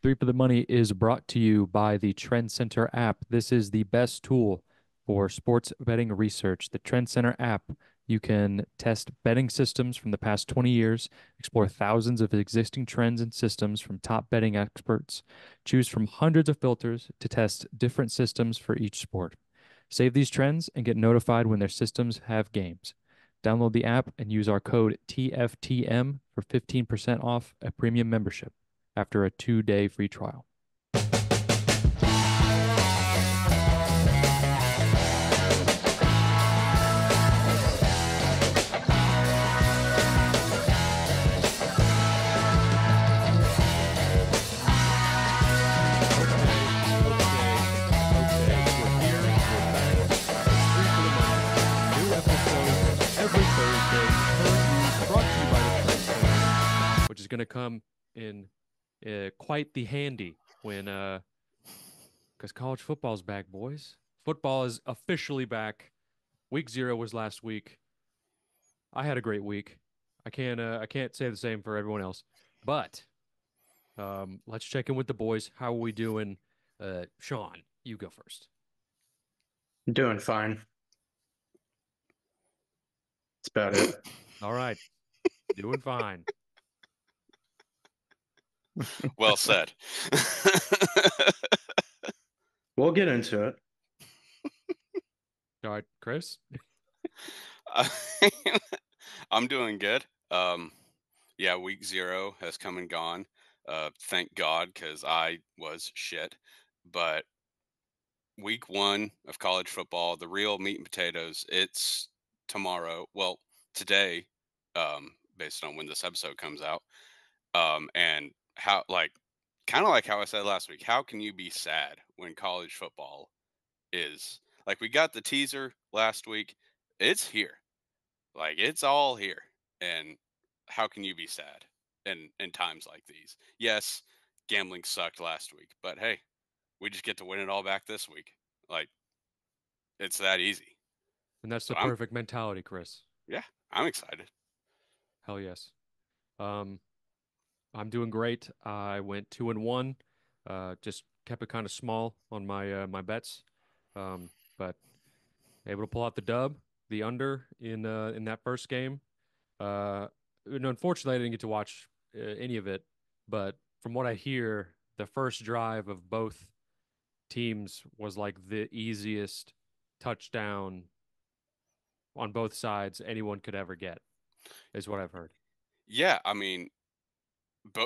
Three for the Money is brought to you by the Trend Center app. This is the best tool for sports betting research. The Trend Center app, you can test betting systems from the past 20 years, explore thousands of existing trends and systems from top betting experts, choose from hundreds of filters to test different systems for each sport. Save these trends and get notified when their systems have games. Download the app and use our code TFTM for 15% off a premium membership after a 2-day free trial. Which is going to come in quite the handy when because college football's back, boys. Football is officially back. Week 0 was last week. I had a great week. I can't say the same for everyone else. But let's check in with the boys. How are we doing? Sean, you go first. Doing fine. That's about it. All right. Doing fine. Well said. We'll get into it. All right, Chris. I'm doing good. Yeah, week 0 has come and gone. Thank God, because I was shit. But week 1 of college football, the real meat and potatoes, it's tomorrow. Well, today, based on when this episode comes out. And how, like, kind of like how I said last week, how can you be sad when college football is like we got the teaser last week? It's here. Like it's all here. And how can you be sad in times like these? Yes, gambling sucked last week, but hey, we just get to win it all back this week. Like it's that easy. And that's So the perfect mentality, Chris. yeah, I'm excited. Hell yes. Um, I'm doing great. I went 2-1. Just kept it kind of small on my bets. But able to pull out the dub, the under in that first game. Unfortunately, I didn't get to watch any of it, but from what I hear, the first drive of both teams was like the easiest touchdown on both sides anyone could ever get, is what I've heard. Yeah, I mean,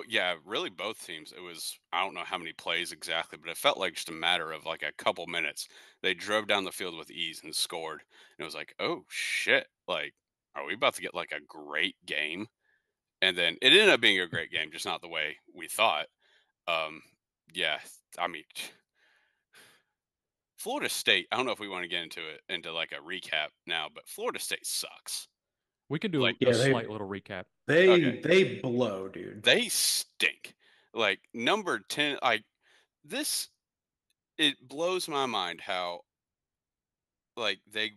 yeah, really both teams. It was I don't know how many plays exactly, but it felt like just a matter of like a couple minutes. They drove down the field with ease and scored. And it was like, "Oh shit. Like are we about to get like a great game?" And then it ended up being a great game, just not the way we thought. Um yeah, I mean, Florida State, I don't know if we want to get into it into like a recap now, but Florida State sucks. We can do Like a Yeah, slight little recap. okay, they blow, dude. they stink. Like number 10, like this it blows my mind how like they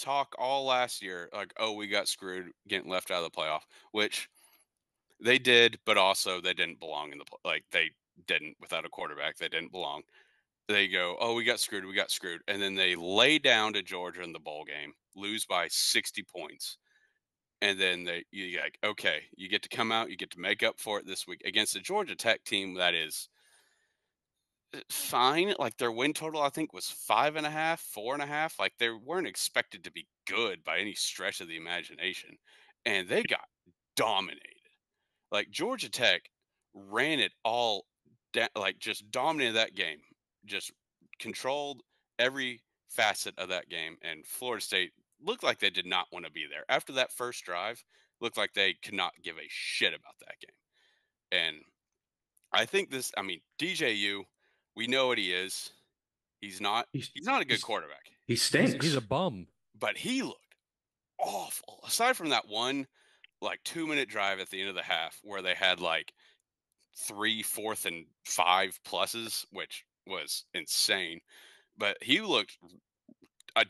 talk all last year like, oh, we got screwed getting left out of the playoff, which they did, but also they didn't belong in the like they didn't without a quarterback. They didn't belong. They go, oh, we got screwed, and then they lay down to Georgia in the bowl game, lose by 60 points, and then you like, okay, you get to come out, you get to make up for it this week against the Georgia Tech team that is fine. Like their win total, I think, was 5.5, 4.5. Like they weren't expected to be good by any stretch of the imagination, and they got dominated. Like Georgia Tech ran it all down, like just dominated that game, just controlled every facet of that game. And Florida State looked like they did not want to be there after that first drive. Looked like they could not give a shit about that game. And I think this. I mean, DJU, we know what he is. He's not. He's, He's not a good he's quarterback, he He's a stinks. bum. but he looked awful. Aside from that one, like 2 minute drive at the end of the half where they had like three, fourth, and five pluses, which was insane. But he looked,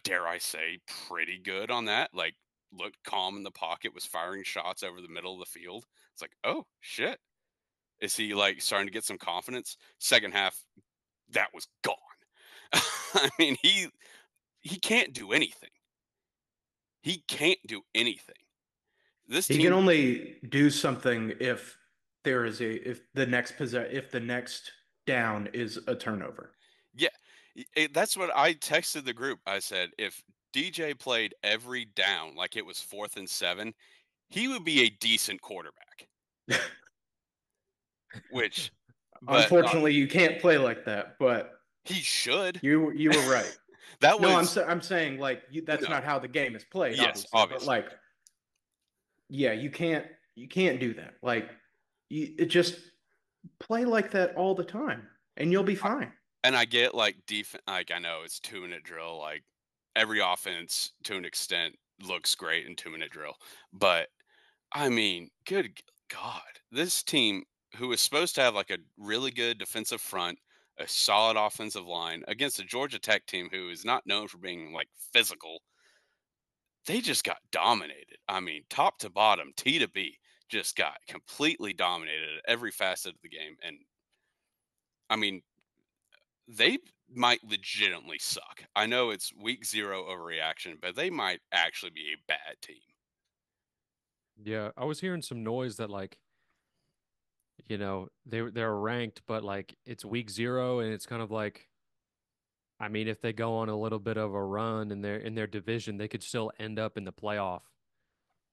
dare I say, pretty good on that. Like, looked calm in the pocket, was firing shots over the middle of the field. It's like, oh shit. Is he like starting to get some confidence? Second half, that was gone. I mean, he can't do anything. He can't do anything. This He can team, only do something if if the next down is a turnover. yeah, that's what I texted the group. I said, if DJ played every down like it was 4th and 7, he would be a decent quarterback. Which, but Unfortunately, you can't play like that, but he should. you were right. That No, was I'm saying like that's no. not how the game is played, Yes, obviously, but obviously. like yeah, you can't do that. Like it just play like that all the time and you'll be fine. And I get like like I know it's 2-minute drill. Like every offense to an extent looks great in 2-minute drill, but I mean, God, this team who is supposed to have like a really good defensive front, a solid offensive line against a Georgia Tech team who is not known for being like physical, they just got dominated. I mean, top to bottom, T to B, just got completely dominated at every facet of the game. And I mean, they might legitimately suck. I know it's week 0 overreaction, but they might actually be a bad team. Yeah, I was hearing some noise that like, they're ranked, but like it's week 0 and it's kind of like, I mean, if they go on a little bit of a run in their division, they could still end up in the playoff.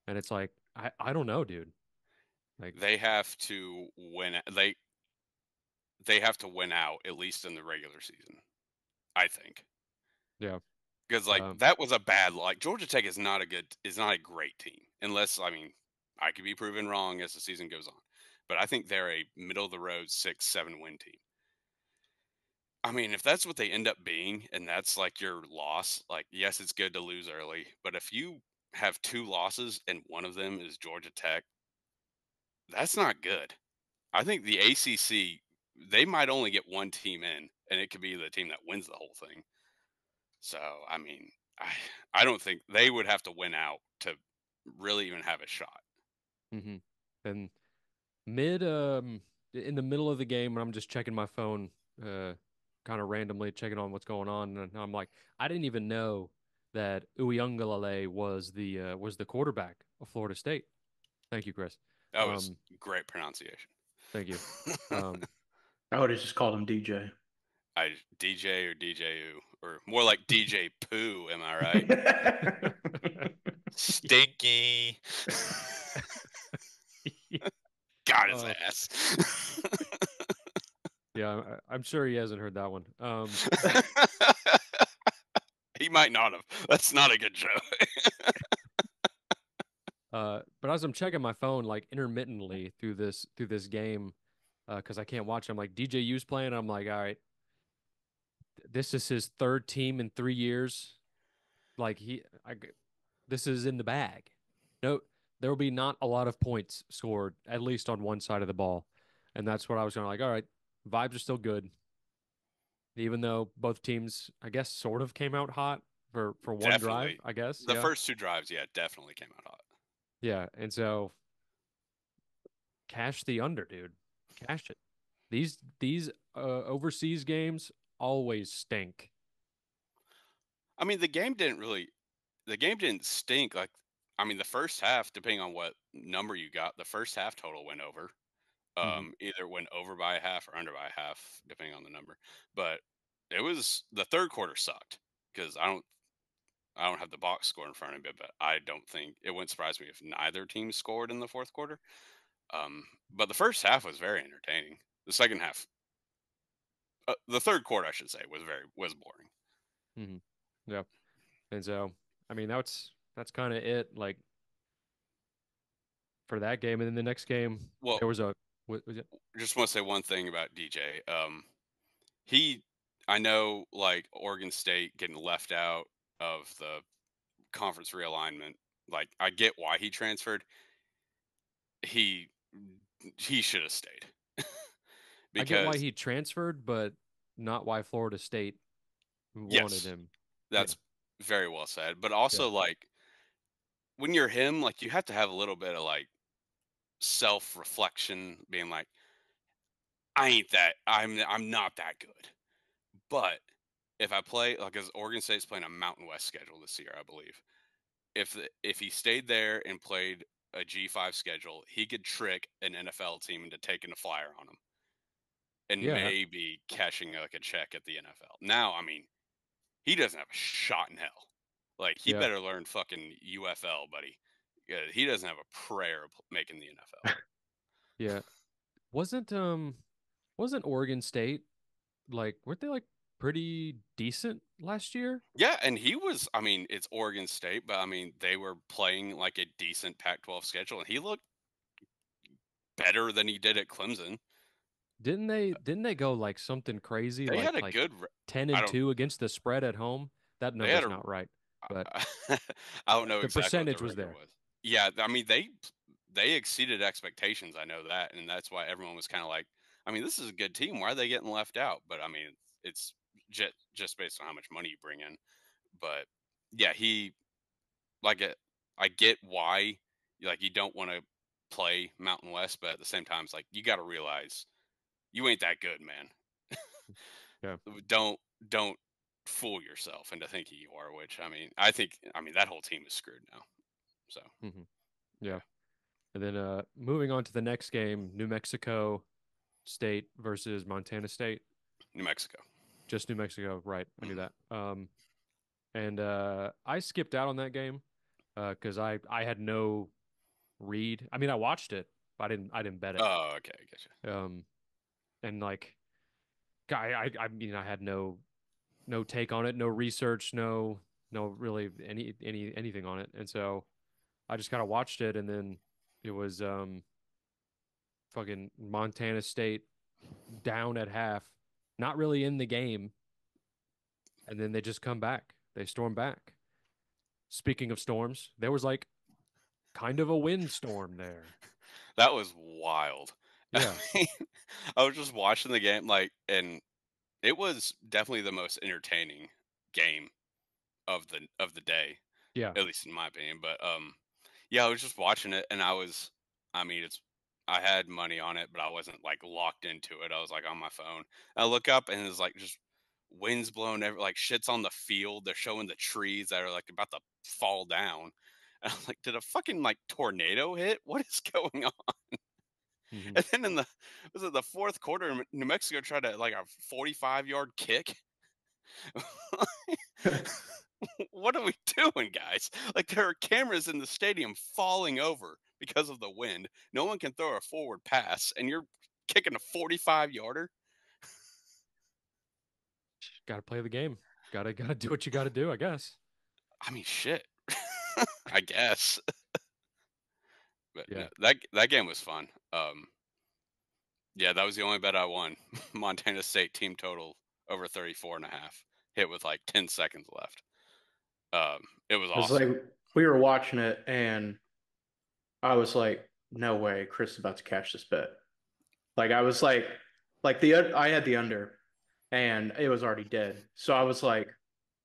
And it's like, I don't know, dude. Like, They have to win. They have to win out at least in the regular season, I think. yeah. Because like Um, that was a bad like Georgia Tech is not a great team unless I mean I could be proven wrong as the season goes on, but I think they're a middle of the road 6-7 win team. I mean, if that's what they end up being, and that's like your loss, like yes, it's good to lose early, but if you have 2 losses and one of them is Georgia Tech, that's not good. I think the ACC, they might only get one team in, and it could be the team that wins the whole thing. So, I mean, I I don't think they would have to win out to really even have a shot. hmm And mid in the middle of the game when I'm just checking my phone, kind of randomly checking on what's going on, and I'm like, I didn't even know that Uyunglele was the quarterback of Florida State. Thank you, Chris. That was Um, great pronunciation. thank you. Um, I would have just called him DJ. I DJ or DJU or more like DJ Poo, am I right? Stinky. Got his uh, ass. yeah, I'm sure he hasn't heard that one. He might not have. That's not a good joke. But as I'm checking my phone like intermittently through this game, because I can't watch, I'm like DJU's playing. I'm like, all right, this is his third team in 3 years. Like this is in the bag. No, there will be not a lot of points scored, at least on one side of the ball, and that's what I was going like. All right, vibes are still good, even though both teams, I guess, sort of came out hot for one drive. Definitely. I guess, The yeah, first 2 drives, yeah, definitely came out hot. yeah, and so cash the under, dude. Cash it. These overseas games always stink. I mean, the game didn't stink. Like, I mean, the first half, depending on what number you got, the first half total went over. hmm Either went over by a half or under by a half, depending on the number. But it was the third quarter sucked because I don't have the box score in front of me, but I don't think it wouldn't surprise me if neither team scored in the fourth quarter. But the first half was very entertaining. The second half, the third quarter, I should say, was boring. hmm Yeah, and so I mean that's kind of it. Like for that game, and then the next game Well, there was a what was it? just want to say one thing about DJ. He, I know, like Oregon State getting left out of the conference realignment. Like, I get why he transferred. He he should have stayed I get why because he transferred, but not why Florida State wanted yes, him. Yeah, that's very well said. But yeah, also, like when you're him, like you have to have a little bit of like self reflection, being like, I ain't that. I'm not that good. But if I play like, as Oregon State's playing a Mountain West schedule this year, I believe. If he stayed there and played a G5 schedule, he could trick an NFL team into taking a flyer on him and Yeah, maybe cashing like a check at the NFL. Now, I mean, he doesn't have a shot in hell. Like, he yeah, better learn fucking UFL, buddy. Yeah, he doesn't have a prayer of making the NFL. yeah. Wasn't wasn't Oregon State like weren't they like pretty decent last year? Yeah, and he was. I mean, it's Oregon State, but I mean, they were playing like a decent Pac-12 schedule, and he looked better than he did at Clemson. Didn't they go like something crazy They had a like good. 10 I and don't. 2 against the spread at home? That They had number's a. not right, but I don't know the exactly what the percentage was record there. was. Yeah, I mean, they exceeded expectations. I know that, and that's why everyone was kind of like, I mean, this is a good team. Why are they getting left out? But I mean, it's just based on how much money you bring in. But yeah, he like it. I get why like you don't want to play Mountain West, but at the same time, it's like you got to realize you ain't that good, man. Yeah. don't don't fool yourself into thinking you are. Which I mean that whole team is screwed now. So Hmm. Yeah. yeah, And then moving on to the next game, New Mexico State versus Montana State. New Mexico. Just New Mexico, right? I knew Mhm. that. And I skipped out on that game because I had no read. I mean, I watched it, but I didn't bet it. Oh, okay, I get you. Um, and like I mean, I had no take on it, no research, no really anything on it, and so I just kind of watched it, and then it was fucking Montana State down at half, not really in the game, and then they just come back. They storm back. Speaking of storms, there was like kind of a windstorm there. That was wild. I Yeah, mean, I was just watching the game, like, and it was definitely the most entertaining game of the day, yeah. at least in my opinion. But yeah, I was just watching it, and I mean, I had money on it, but I wasn't like locked into it. I was like on my phone. I look up, and it's like just winds blowing, like shit's on the field. They're showing the trees that are like about to fall down. And I'm like, did a fucking like tornado hit? What is going on? Hmm. And then in the was it the fourth quarter, New Mexico tried to like a 45-yard kick. What are we doing, guys? Like, there are cameras in the stadium falling over because of the wind. No one can throw a forward pass, and you're kicking a 45-yarder. Got to play the game. Got to do what you got to do, I guess. I mean, shit. I guess. But no, Yeah. that game was fun. Yeah, that was the only bet I won. Montana State team total over 34.5. Hit with like 10 seconds left. It was It's awesome. like we were watching it, and I was like, "No way, Chris is about to cash this bet." Like I was like I had the under, and it was already dead. So I was like,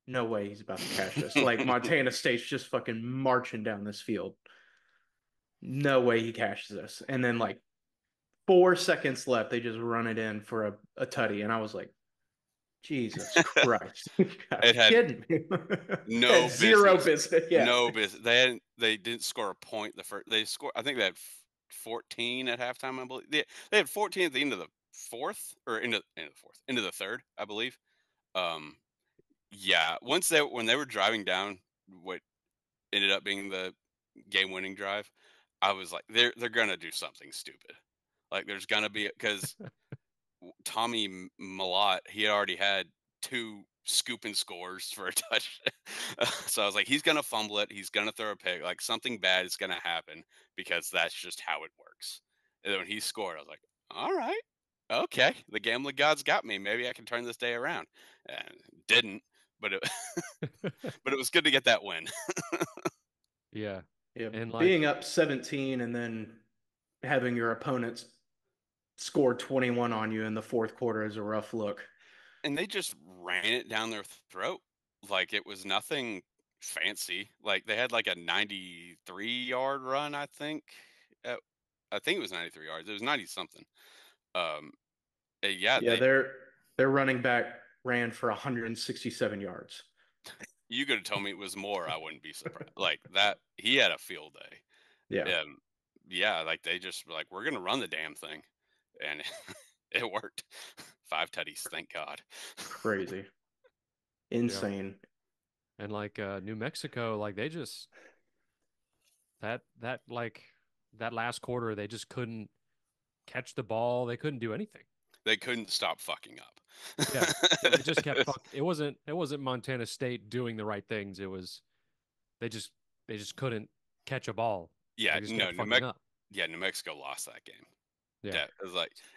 "No way, he's about to cash this." Like Montana State's just fucking marching down this field. No way he cashes this. And then like 4 seconds left, they just run it in for a tutty, and I was like, Jesus Christ, you gotta It be had kidding me. no Had zero business. business. Yeah. No business. They didn't score a point the first. They scored. I think they had 14 at halftime. I believe they had 14 at the end of the fourth, or into the fourth, into the third, I believe. Um, yeah. When they were driving down what ended up being the game winning drive, I was like, they're gonna do something stupid. Like, there's gonna be, because Tommy Malott, he had already had 2 scoop and scores for a touch. So I was like, he's gonna fumble it, he's gonna throw a pick, like something bad is gonna happen, because that's just how it works. And then when he scored, I was like, all right, okay, the gambling gods got me. Maybe I can turn this day around. And didn't, but it but it was good to get that win. Yeah. Yeah. And Being like up 17 and then having your opponents score 21 on you in the fourth quarter is a rough look. And they just ran it down their throat like it was nothing fancy. Like, they had like a 93-yard run, I think. Uh, I think it was 93 yards. It was 90 something. Um, Yeah, Yeah, their running back ran for 167 yards. you could have told me it was more, I wouldn't be surprised. Like that, he had a field day. Yeah, Yeah, like they just were like, we're gonna run the damn thing, and it worked. 5 tutties, thank God. crazy, Yeah. insane. And like New Mexico, like they just that last quarter they just couldn't catch the ball. They couldn't do anything. They couldn't stop fucking up. Yeah. They just kept it wasn't Montana State doing the right things. It was they just they just couldn't catch a ball. Yeah, They just no, kept fucking up. New Mexico lost that game. Yeah. Yeah,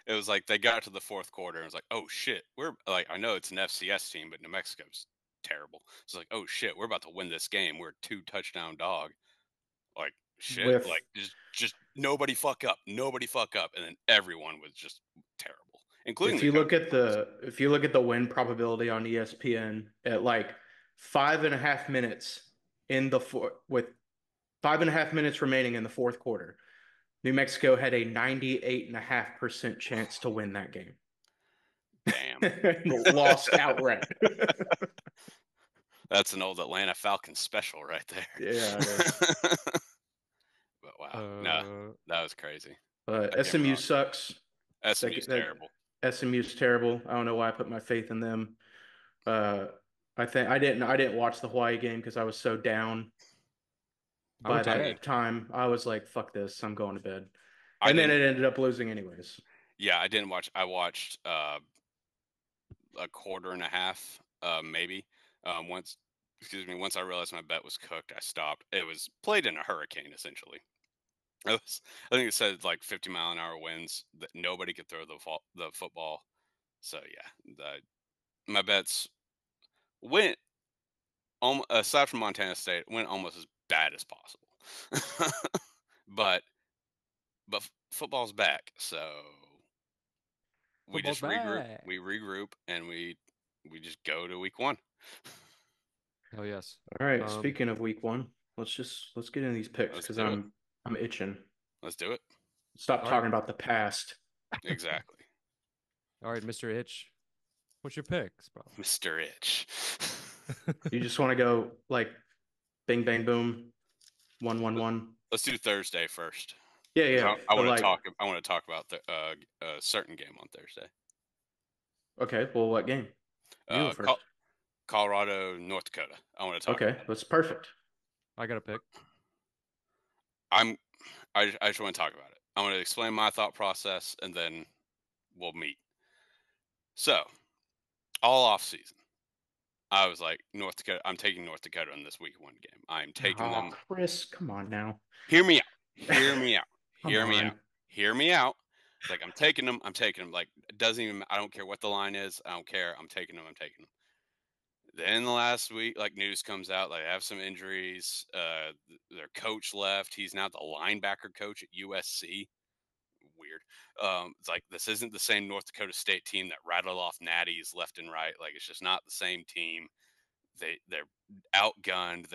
it was like they got to the fourth quarter and it was like, oh shit, we're like, I know it's an FCS team, but New Mexico's terrible. It's like, oh shit, we're about to win this game. We're a 2 touchdown dog. Like shit, With like just nobody fuck up, and then everyone was just terrible, including if the you look coach. at the win probability on ESPN at like 5.5 minutes with 5.5 minutes remaining in the fourth quarter, New Mexico had a 98.5% chance to win that game. Damn, Lost outright. that's an old Atlanta Falcons special right there. Yeah, it is. But wow, no, Uh, that was crazy. But That game SMU was sucks. awesome. SMU's terrible. SMU's terrible. I don't know why I put my faith in them. Uh, I think I didn't watch the Hawaii game because I was so down I by went to I that mean, bed. time. I was like, "Fuck this! I'm going to bed." I And then didn't. it ended up losing anyways. Yeah, I didn't watch. I watched a quarter and a half, maybe. Once, excuse me, once I realized my bet was cooked, I stopped. It was played in a hurricane, essentially. I think it said like 50-mile-an-hour winds that nobody could throw the football. So yeah, my bets went aside from Montana State, went almost as bad as possible. but football's back, so we Football's just regroup. back. We regroup and we just go to week one. Oh yes. All right. Um, Speaking of week one, let's get in these picks Let's because do it. I'm itching. Let's do it. Stop all right. talking about the past. Exactly. All right, Mr. Itch. What's your picks, bro? Mr. Itch. You just want to go like bing bang boom, 1-1-1. Let's do Thursday first. Yeah, 'Cause yeah. I But want to like, talk. I want to talk about a certain game on Thursday. okay, well, what game? You go Uh, Col- first. Colorado, North Dakota. I want to talk Okay, about. that's perfect. I got a pick. I'm. I just want to talk about it. I want to explain my thought process, and then we'll meet. So, all off season, I was like, North Dakota. I'm taking North Dakota in this week one game. I'm taking Oh, them. Chris, come on now. Hear me out. Hear me out. Come Hear me out. on. Hear me out. It's like I'm taking them. I'm taking them. Like it doesn't even. I don't care what the line is. I don't care. I'm taking them. I'm taking them. Then the last week, like news comes out, like, they have some injuries. Their coach left. He's now the linebacker coach at USC. Weird. It's like this isn't the same North Dakota State team that rattled off natties left and right. Like it's just not the same team. They're outgunned.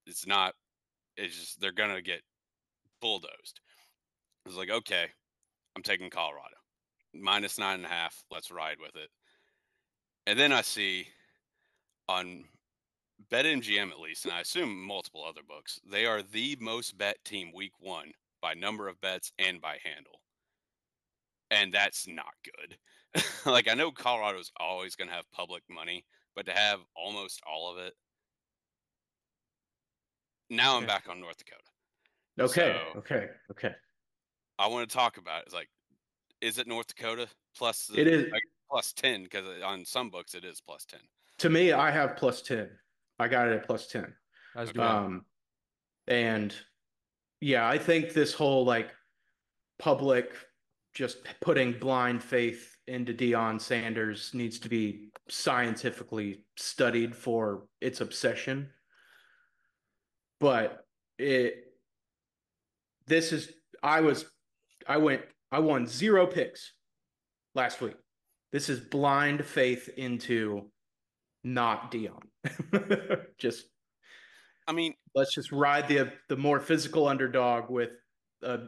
It's not. It's just they're gonna get bulldozed. It's like okay, I'm taking Colorado minus 9.5. Let's ride with it. And then I see on BetMGM at least, and I assume multiple other books, they are the most bet team week one by number of bets and by handle. And that's not good. Like I know Colorado's always going to have public money, but to have almost all of it, now I'm Okay. back on North Dakota. Okay, So okay. I want to talk about it. It's like, is it North Dakota plus It is like plus 10? Because on some books it is plus 10. to me, I have plus 10. I got it at plus 10. As do Okay. I. And yeah, I think this whole like public just putting blind faith into Deion Sanders needs to be scientifically studied for its obsession. But it this is I won zero picks last week. This is blind faith into not Dion. Just I mean, let's just ride the more physical underdog with a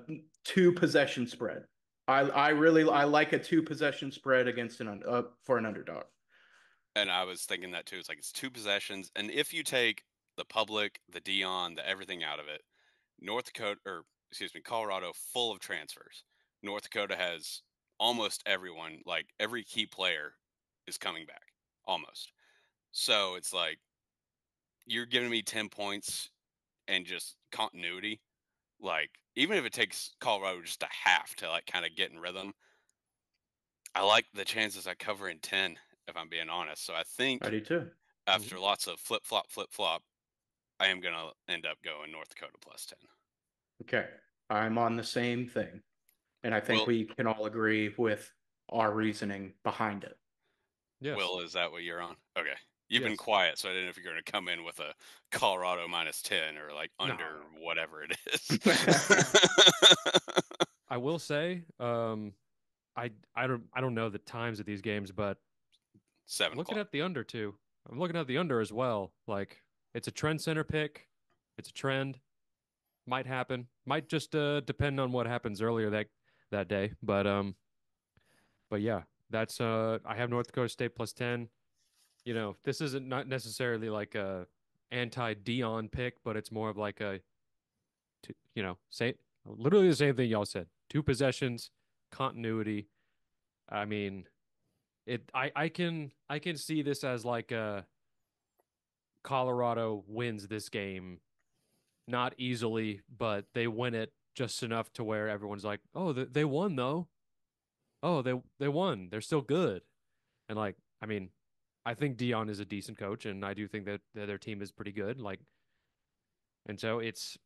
2 possession spread. I like a two possession spread against for an underdog. And I was thinking that too. It's like it's two possessions, and if you take the public, the Dion, the everything out of it, North Dakota, or excuse me, Colorado, full of transfers. North Dakota has almost everyone, like every key player is coming back, almost. So it's like you're giving me 10 points and just continuity. Like, even if it takes Colorado just a half to like kind of get in rhythm, I like the chances I cover in 10, if I'm being honest. So I I think do too. after lots of flip flop, I am going to end up going North Dakota plus 10. Okay. I'm on the same thing. And I think Will, we can all agree with our reasoning behind it. Yes. Will, is that what you're on? Okay. You've been Yes. quiet, so I didn't know if you're going to come in with a Colorado minus 10 or like No. under whatever it is. I will say, I don't know the times of these games, but 7 looking o'clock. at the under too. I'm looking at the under as well. Like it's a trend center pick. It's a trend. Might happen. Might just depend on what happens earlier that day. But yeah, that's I have North Dakota State plus 10. You know, this isn't not necessarily like a anti Dion pick, but it's more of like you know, say literally the same thing y'all said. Two possessions, continuity. I mean, I can see this as like a Colorado wins this game, not easily, but they win it just enough to where everyone's like, "Oh, they won though. Oh, they won. They're still good." And like, I mean, I think Dion is a decent coach, and I do think that their team is pretty good. Like, and so it's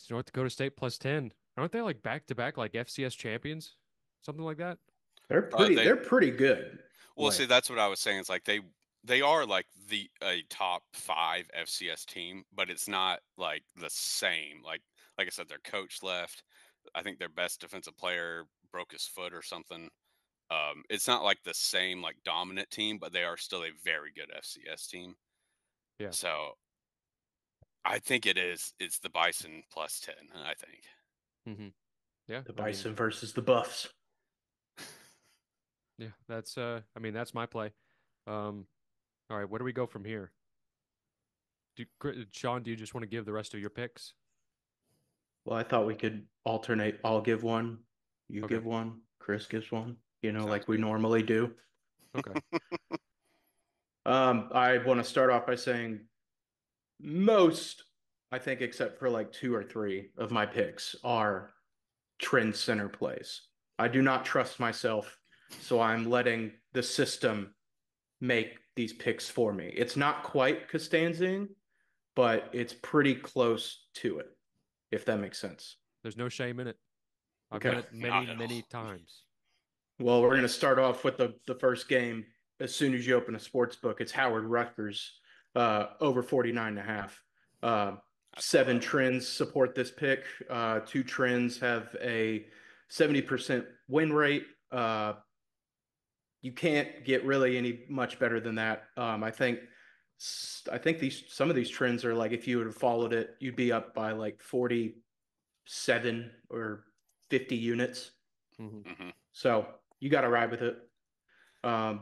North Dakota State plus 10. Aren't they like back to back like FCS champions, something like that? They They're pretty good. Well, Like see, that's what I was saying. It's like they are like the a top 5 FCS team, but it's not like the same. Like I said, their coach left. I think their best defensive player broke his foot or something. It's not like the same like dominant team, but they are still a very good FCS team. Yeah. So I think it is. It's the Bison plus 10. I think. Mm-hmm. Yeah. the I mean, Bison versus the Buffs. yeah. That's I mean, that's my play. Um, all right. Where do we go from here? Sean, do you just want to give the rest of your picks? Well, I thought we could alternate. I'll give one, you Okay. give one, Chris gives one, Sounds like we good. normally do. Okay. I want to start off by saying most, I think, except for like two or three of my picks are trend center plays. I do not trust myself, so I'm letting the system make these picks for me. It's not quite Costanzing, but it's pretty close to it, if that makes sense. There's no shame in it. I've done Okay. it many, Not at many all. times. Well, we're going to start off with the first game. As soon as you open a sports book, it's Howard Rutgers over 49.5. That's a Seven lot. trends support this pick. Two trends have a 70% win rate. You can't get really any much better than that. I think these some of these trends are like if you would have followed it, you'd be up by like 47 or 50 units. Hmm. Hmm. So you got to ride with it. Um,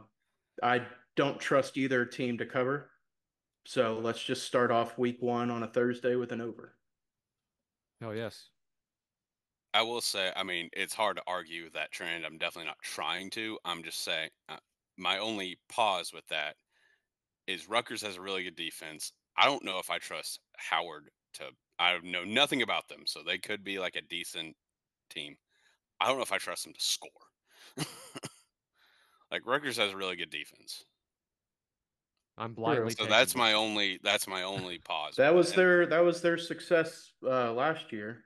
I don't trust either team to cover. So let's just start off week one on a Thursday with an over. Oh, yes. I will say, I mean, it's hard to argue that trend. I'm definitely not trying to. I'm just saying, my only pause with that is Rutgers has a really good defense. I don't know if I trust Howard to. I know nothing about them, so they could be like a decent team. I don't know if I trust them to score. Like Rutgers has a really good defense, I'm True. blindly so taking them. that's my only pause with That it. was And their success last year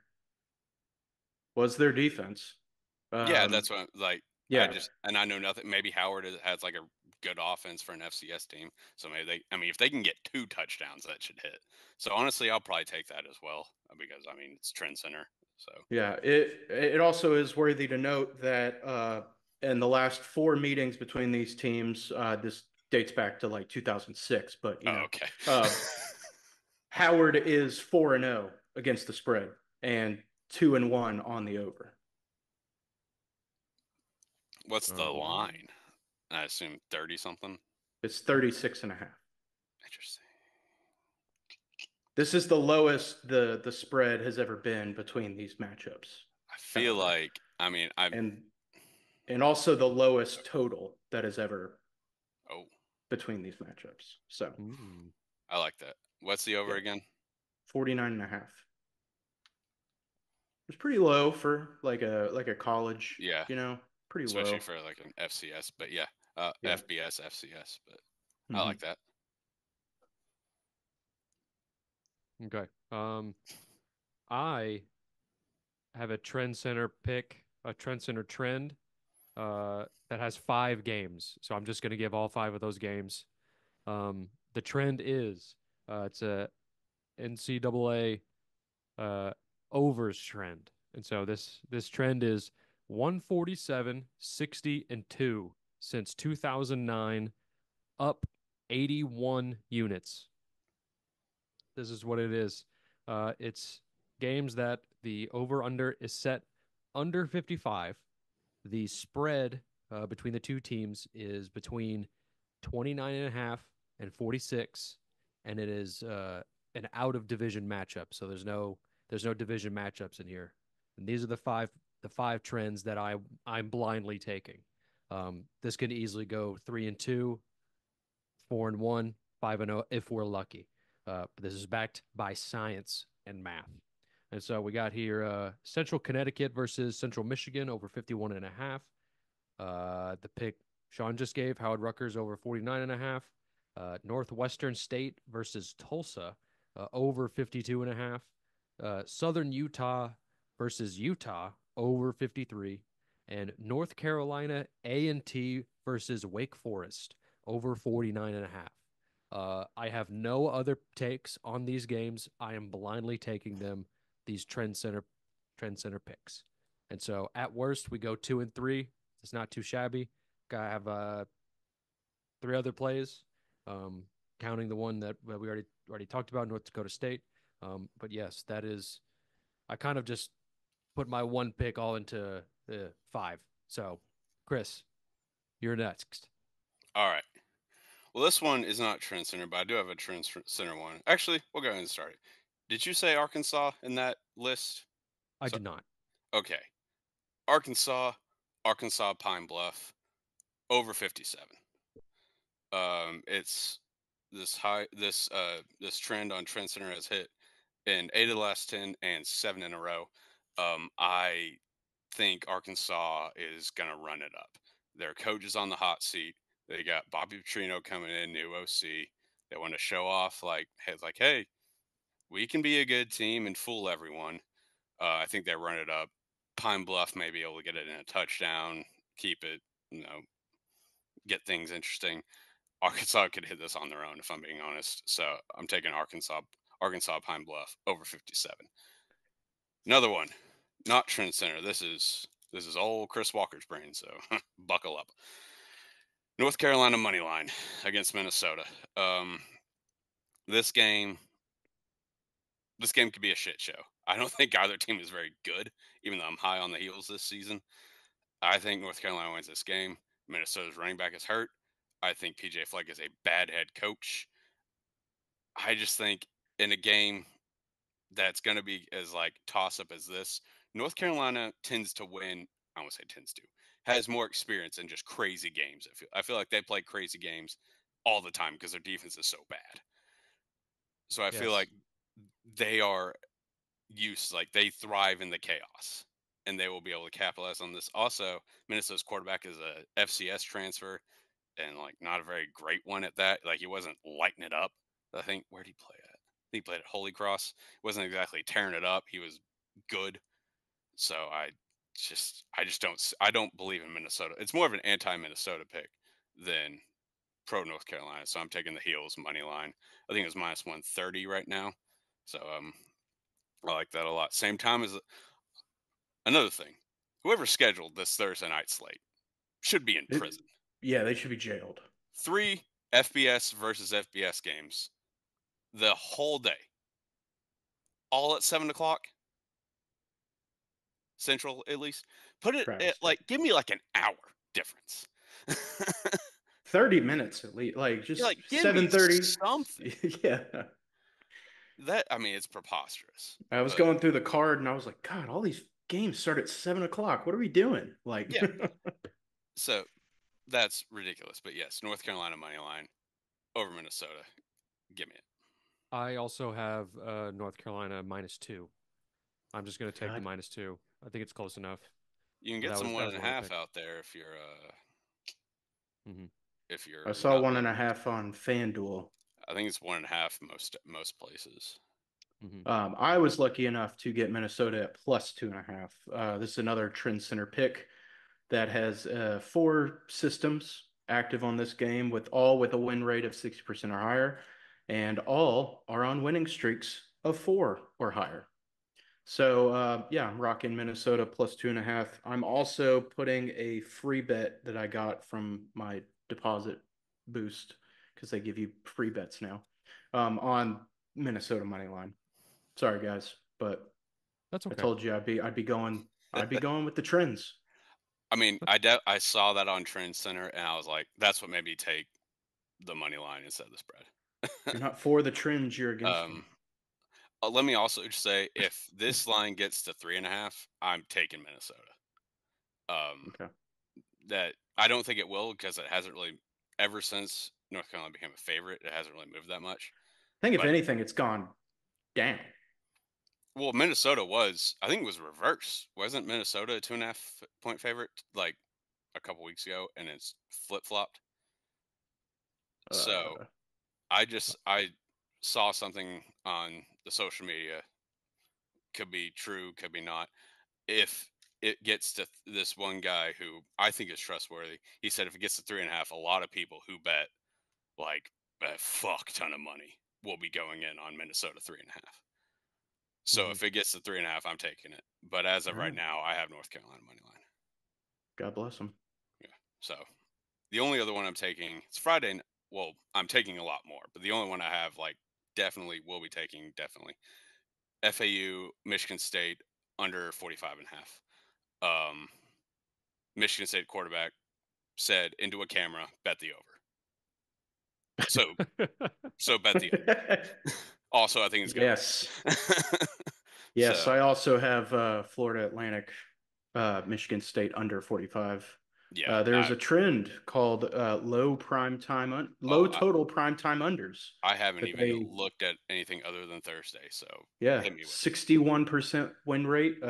was their defense. yeah, Um, that's what like I yeah, just and I know nothing. Maybe has like a good offense for an FCS team, so maybe they. I mean, if they can get 2 touchdowns, that should hit. So honestly, I'll probably take that as well because I mean it's Trend Center. So yeah. It also is worthy to note that in the last four meetings between these teams, this dates back to like 2006, but oh, okay. uh, Howard is 4-0 against the spread and 2-1 on the over. What's the line? I assume 30 something. It's 36.5. Interesting. This is the lowest the spread has ever been between these matchups. I feel Ever. like, I mean, and also the lowest total that is ever oh, between these matchups. So I like that. What's the over yeah, again? 49.5. It's pretty low for like a college, Yeah, pretty especially low. for like an FCS, but yeah, Yeah. FBS, FCS, but I Mm-hmm. like that. Okay. I have a trend center pick, a trend center trend that has 5 games. So I'm just going to give all 5 of those games. The trend is it's a NCAA overs trend. And so this trend is 147, 60, and 2 since 2009, up 81 units. This is what it is. It's games that the over under is set under 55. The spread between the two teams is between 29.5 and 46, and it is an out of division matchup. So there's no division matchups in here. And these are the five trends that I'm blindly taking. This can easily go 3-2, 4-1, 5-0 if we're lucky. But this is backed by science and math. And so we got here Central Connecticut versus Central Michigan over 51.5. The pick Sean just gave, Howard Rutgers over 49.5. Northwestern State versus Tulsa over 52.5. Southern Utah versus Utah over 53. And North Carolina A&T versus Wake Forest over 49.5. I have no other takes on these games. I am blindly taking them, these trend center picks. And so at worst, we go 2-3. It's not too shabby. I have 3 other plays, counting the one that we already talked about, North Dakota State. But yes, that is. I kind of just put my one pick all into 5. So, Chris, you're next. All right. Well, this one is not trend center, but I do have a trend center one. Actually, we'll go ahead and start it. Did you say Arkansas in that list? I did not. Okay. Arkansas Pine Bluff over 57. It's this trend on Trend Center has hit in 8 of the last 10 and 7 in a row. I think Arkansas is gonna run it up. Their coach is on the hot seat. They got Bobby Petrino coming in, new OC. They want to show off hey, we can be a good team and fool everyone. I think they run it up. Pine Bluff may be able to get it in a touchdown, keep it, get things interesting. Arkansas could hit this on their own, if I'm being honest. So I'm taking Arkansas Pine Bluff over 57. Another one, not Trend Center. This is old Chris Walker's brain, so buckle up. North Carolina money line against Minnesota. This game could be a shit show. I don't think either team is very good, even though I'm high on the heels this season. I think North Carolina wins this game. Minnesota's running back is hurt. I think PJ Fleck is a bad head coach. I just think in a game that's going to be as like toss up as this, North Carolina tends to win. I won't say tends to, has more experience in just crazy games. I feel like they play crazy games all the time because their defense is so bad. So I feel like they are used, like they thrive in the chaos and they will be able to capitalize on this. Also, Minnesota's quarterback is a FCS transfer and like not a very great one at that. Like he wasn't lighting it up. I think where'd he play at? He played at Holy Cross. Wasn't exactly tearing it up. He was good. So I don't believe in Minnesota. It's more of an anti-Minnesota pick than pro North Carolina. So I'm taking the Heels money line. I think it's minus 130 right now. So I like that a lot. Same time as another thing. Whoever scheduled this Thursday night slate should be in prison. Yeah, they should be jailed. 3 FBS versus FBS games the whole day, all at 7 o'clock Central, at least. Put it at, like, give me like an hour difference. 30 minutes at least, like just You're like, give me 7:30. something. Yeah. It's preposterous. I was But going through the card and I was like, God, all these games start at 7 o'clock. What are we doing? Like, yeah, so that's ridiculous. But yes, North Carolina money line over Minnesota. Give me it. I also have North Carolina -2. I'm just going to take the God. -2. I think it's close enough. You can But get some that one was and a what I half picked. out there Hmm if you're I saw not one betting. and a half on FanDuel. I think it's 1.5 most places. hmm I was lucky enough to get Minnesota at +2.5. This is another Trend Center pick that has 4 systems active on this game, with a win rate of 60% or higher, and all are on winning streaks of 4 or higher. So yeah, I'm rocking Minnesota +2.5. I'm also putting a free bet that I got from my deposit boost, because they give you free bets now, on Minnesota money line. Sorry guys, but That's I okay. told you I'd be going with the trends. I mean, I saw that on Trend Center, and I was like, that's what made me take the money line instead of the spread. You're not for the trends, you're against them. um, Let me also just say, if this line gets to 3.5, I'm taking Minnesota. Okay. That I don't think it will, because it hasn't really, ever since North Carolina became a favorite, it hasn't really moved that much. I think if But anything, it's gone down. well, Minnesota was, I think it was reverse. Wasn't Minnesota a 2.5 point favorite like a couple weeks ago, and it's flip flopped? So Uh, I saw something on the social media. Could be true, could be not. If it gets to this one guy who I think is trustworthy, he said if it gets to 3.5, a lot of people who bet like a fuck ton of money will be going in on Minnesota 3.5. So hmm if it gets to 3.5, I'm taking it. But as of all right right. now, I have North Carolina money line. God bless them. Yeah. So the only other one I'm taking, it's Friday. Well, I'm taking a lot more, but the only one I have, like, definitely will be taking, definitely FAU, Michigan State under 45.5. Michigan State quarterback said into a camera, bet the over. So, so bet the over. Also, I think it's going Yes. to. Yes, So, I also have Florida Atlantic, Michigan State under 45. yeah. There's a trend called low Oh, total prime time unders I haven't that even they, looked at anything other than Thursday. So, yeah, hit me with it. 61% win rate.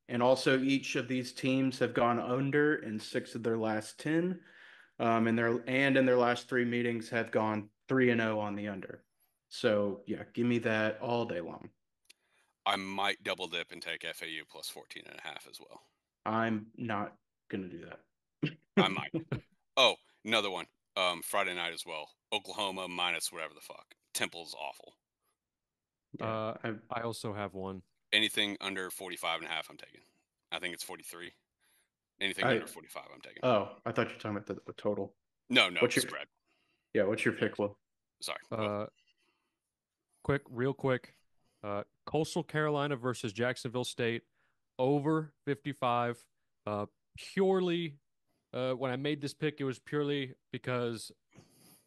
And also each of these teams have gone under in 6 of their last 10. In their last 3 meetings have gone 3-0 on the under. So yeah, give me that all day long. I might double dip and take FAU plus 14.5 as well. I'm not gonna do I that. might. Oh, another one. Friday night as well. Oklahoma minus whatever the fuck. Temple's awful. Yeah, I also have one. Anything under 45.5, I'm taking. I think it's 43. Anything I under 45, I'm taking. I thought you were talking about the total. No, What's your spread. What's your Yeah. pick, Will? Sorry. Go. Real quick. Coastal Carolina versus Jacksonville State over 55. Purely, when I made this pick, it was purely because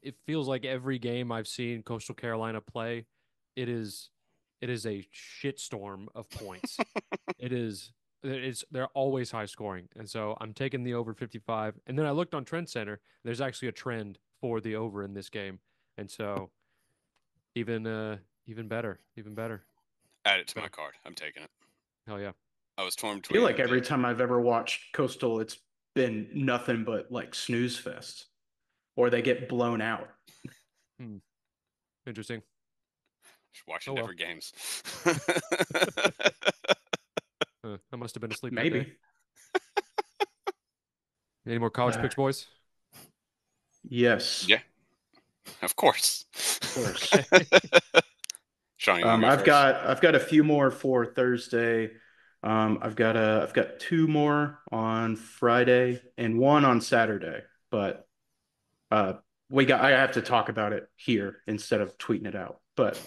it feels like every game I've seen Coastal Carolina play, it is it is a shitstorm of points. They're always high scoring. And so I'm taking the over 55. And then I looked on Trend Center, there's actually a trend for the over in this game. And so even better, even better. Add it to my So card. I'm taking it. hell yeah. I was torn I feel between like every time I've ever watched Coastal, it's been nothing but like snooze fest, or they get blown out. Hmm. Interesting. just watching Oh well. different games. I must have been asleep that day. Maybe. Any more college picks, boys? Yes, Yeah, of course. of course. Okay. Sean, you want to go I've first? got a few more for Thursday. I've got 2 more on Friday and 1 on Saturday, but uh, I have to talk about it here instead of tweeting it out. But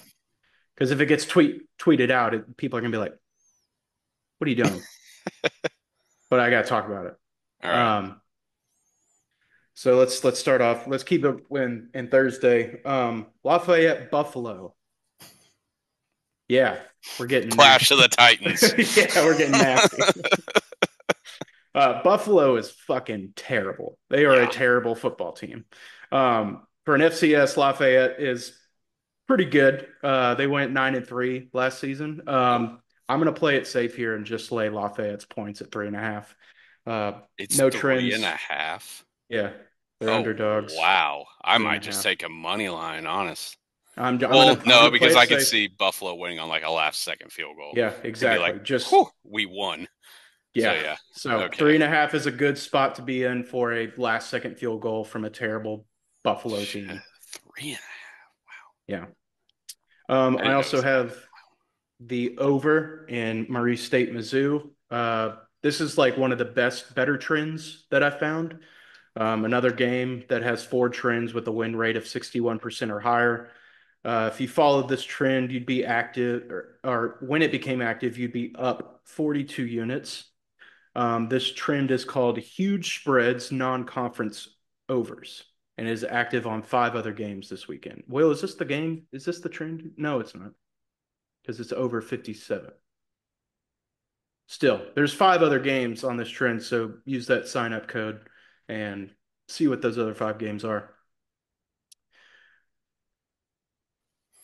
because if it gets tweeted out, people are gonna be like, "What are you doing?" But I gotta talk about it. All right. So let's start off. Let's keep it in Thursday. Lafayette Buffalo. Yeah, we're getting Clash of nasty. the Titans. Yeah, we're getting nasty. Buffalo is fucking terrible. They are a Yeah. terrible football team. For an FCS, Lafayette is pretty good. They went 9-3 last season. I'm gonna play it safe here and just lay Lafayette's points at 3.5. It's No three and a trends. half. Yeah, they're Oh, underdogs. wow. I Three and might a just half. take a money line, honest. I'm Well, gonna no, play because it I could safe. see Buffalo winning on like a last second field goal. Yeah, It'd be like, exactly. Just whew, we won. So, yeah. yeah. So Okay. 3.5 is a good spot to be in for a last second field goal from a terrible Buffalo Shit, team. 3.5. Yeah. I I didn't know it also was that. have the over in Murray State, Mizzou. This is like one of the better trends that I found. Another game that has four trends with a win rate of 61% or higher. If you followed this trend, you'd be active, or when it became active, you'd be up 42 units. This trend is called huge spreads non-conference overs and is active on 5 other games this weekend. Will, is this the game? Is this the trend? No, it's not because it's over 57. Still, there's 5 other games on this trend, so use that sign up code and see what those other 5 games are.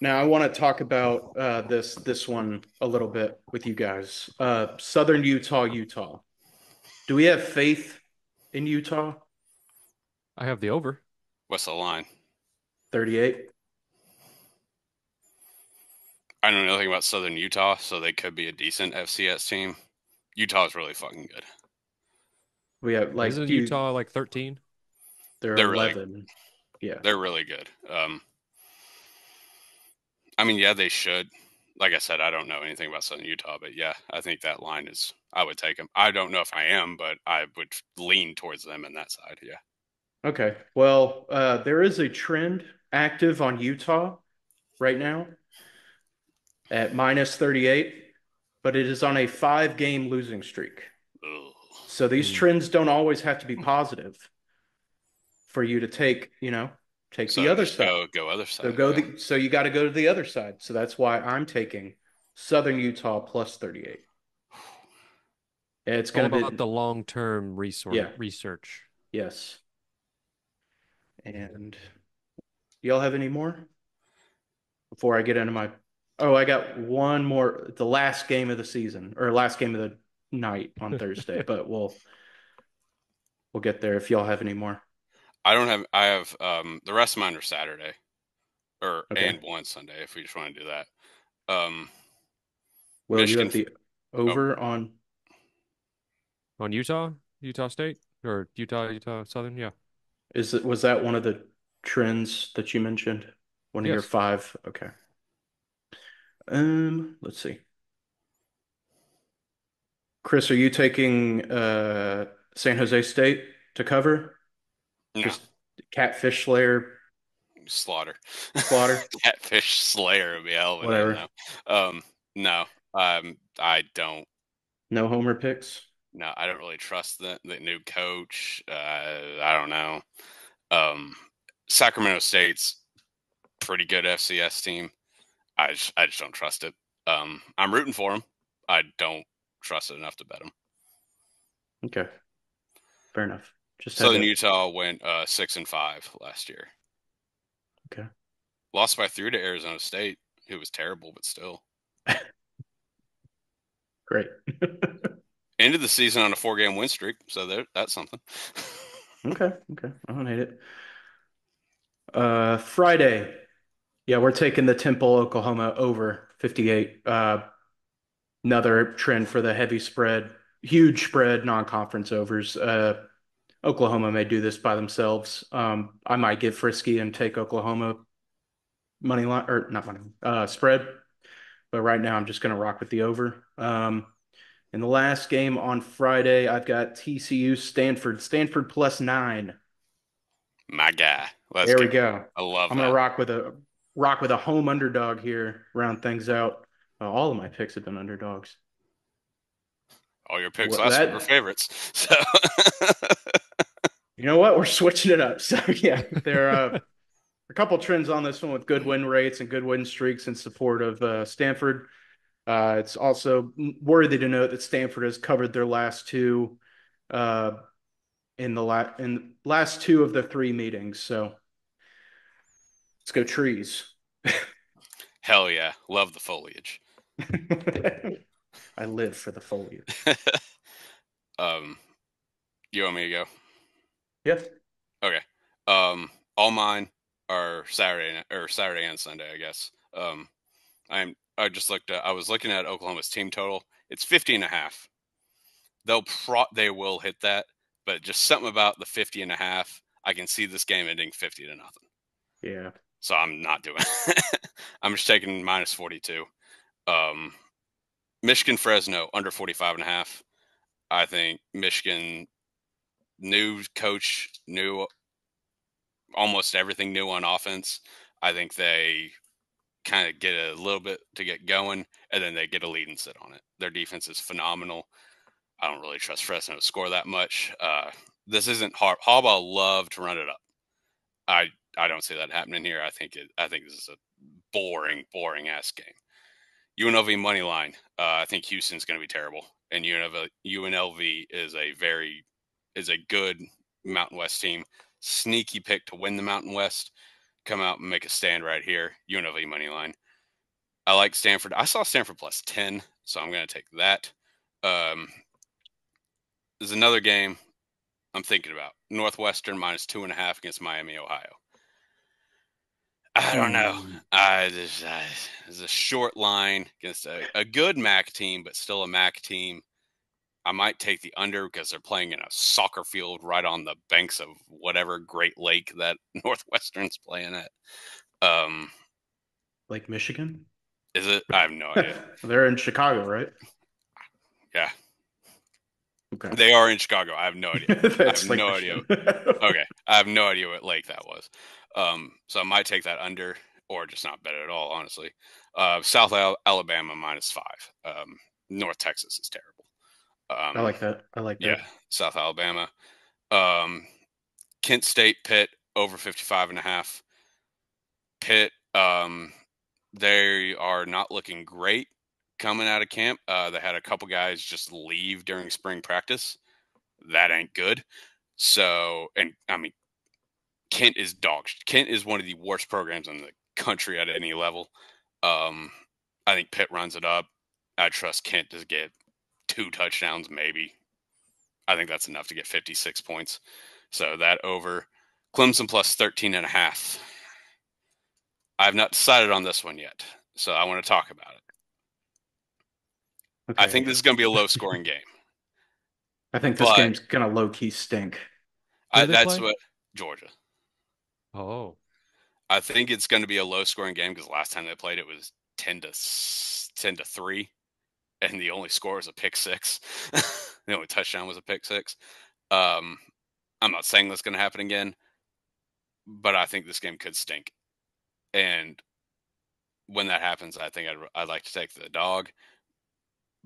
Now, I want to talk about this one a little bit with you guys. Southern Utah, Utah. Do we have faith in Utah? I have the over. What's the line? 38. I don't know anything about Southern Utah, so they could be a decent FCS team. Utah's really fucking good. We have like Isn't Utah like 13? they're They're really 11. Yeah. they're really good. I mean, yeah, they should. Like I said, I don't know anything about Southern Utah, but yeah, I think that line is. I would take them. I don't know if I am, but I would lean towards them in that side. Yeah. Okay. Well, there is a trend active on Utah right now at minus 38, but it is on a 5 game losing streak. Ugh. So these trends don't always have to be positive for you to take, take So the other just side. go other side. So you got to go to the other side. So that's why I'm taking Southern Utah plus 38. It's All going to about be the long-term yeah, research. yes. And y'all have any more before I get into my Oh, I got one more, the last game of the season or last game of the night on Thursday, but we'll get there if y'all have any more. I don't have. I have the rest of mine are Saturday, Okay. and one Sunday if we just want to do that. Um, Will you Michigan. have the Oh, over on On Utah State, or Utah Southern? Yeah. was that one of the trends that you mentioned? One of your Yes. 5? Okay. Let's see. Chris, are you taking San Jose State to cover? no, Just Catfish Slayer slaughter. slaughter, Catfish Slayer would be a hell of a name whatever. now. No. I don't. No homer picks. No, I don't really trust the new coach. I don't know. Um, Sacramento State's pretty good FCS team. I just don't trust it. I'm rooting for them. I don't trust it enough to bet them. Okay. Fair enough. Just had Southern to Utah went 6-5 last year. Okay. Lost by 3 to Arizona State, who was terrible, but still. Great. Ended the season on a 4-game win streak, so that's something. Okay. I don't hate it. Friday. Yeah, we're taking the Temple, Oklahoma over 58. Another trend for the heavy spread, huge spread, non-conference overs. Oklahoma may do this by themselves. I might get frisky and take Oklahoma money line or not money spread, but right now I'm just going to rock with the over. In the last game on Friday, I've got TCU Stanford. Stanford plus 9. My guy. Let's There we go. go. I love I'm gonna that. rock with a home underdog here, round things out. All of my picks have been underdogs. All your picks What last week were that favorites. So You know what? We're switching it up. So yeah, there are a couple trends on this one with good win rates and good win streaks in support of Stanford. It's also worthy to note that Stanford has covered their last two uh, in last two of the three meetings. So let's go trees. Hell yeah, love the foliage. I live for the foliage. You want me to go? Yes. Okay. All mine are Saturday and Sunday, I guess. I just looked at, I was looking at Oklahoma's team total. It's 50.5. They will hit that, but just something about the 50.5. I can see this game ending 50-0. Yeah. So I'm not doing it. I'm just taking -42. Michigan Fresno under 45.5. I think Michigan, new coach, new almost everything new on offense. I think they kind of get a little bit to get going, and then they get a lead and sit on it. Their defense is phenomenal. I don't really trust Fresno to score that much. This isn't hard. Harbaugh love to run it up. I don't see that happening here. I think this is a boring ass game. UNLV money line. I think Houston's going to be terrible, and UNLV is a good Mountain West team. Sneaky pick to win the Mountain West. Come out and make a stand right here. UNLV money line. I like Stanford. I saw Stanford +10, so I'm going to take that. There's another game I'm thinking about. Northwestern -2.5 against Miami, Ohio. I don't know. There's a short line against a good MAC team, but still a MAC team. I might take the under because they're playing in a soccer field right on the banks of whatever Great Lake that Northwestern's playing at. Like Michigan? Is it? I have no idea. They're in Chicago, right? Yeah. Okay. They are in Chicago. I have no idea. I have like no idea. Okay. I have no idea what lake that was. So I might take that under or just not bet it at all, honestly. South Alabama -5. North Texas is terrible. I like that. I like that. Yeah, South Alabama. Kent State, Pitt over 55.5. Pitt, they are not looking great coming out of camp. They had a couple guys just leave during spring practice. That ain't good. So, and I mean, Kent is dogs. Kent is one of the worst programs in the country at any level. I think Pitt runs it up. I trust Kent to get 2 touchdowns, maybe. I think that's enough to get 56 points. So that over. Clemson +13.5. I have not decided on this one yet, so I want to talk about it. Okay. I think this is going to be a low-scoring game. I think this game's going to low-key stink. That's what Georgia. Oh. I think it's going to be a low-scoring game because last time they played it was 10-3, and the only score was a pick six. The only touchdown was a pick six. I'm not saying that's going to happen again, but I think this game could stink. And when that happens, I think I'd like to take the dog.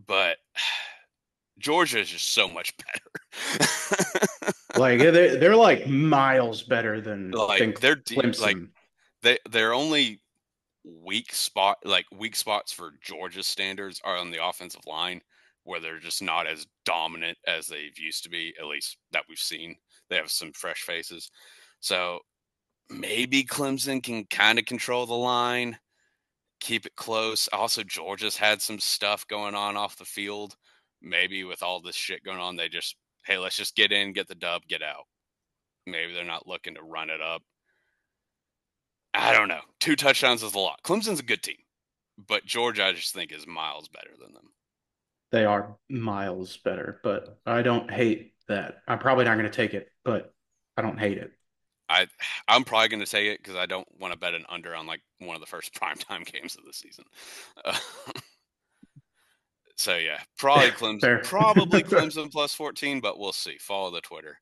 But Georgia is just so much better. Like they're like miles better than they're Clemson. They're only weak spots for Georgia standards are on the offensive line, where they're just not as dominant as they've used to be, at least that we've seen. They have some fresh faces. So maybe Clemson can kind of control the line, keep it close. Also, Georgia's had some stuff going on off the field. Maybe with all this shit going on, hey, let's just get in, get the dub, get out. Maybe they're not looking to run it up. I don't know. 2 touchdowns is a lot. Clemson's a good team, but Georgia, I just think, is miles better than them. They are miles better, but I don't hate that. I'm probably not going to take it, but I don't hate it. I'm probably going to take it because I don't want to bet an under on like one of the first primetime games of the season. So yeah, probably Clemson. Probably Clemson +14, but we'll see. Follow the Twitter.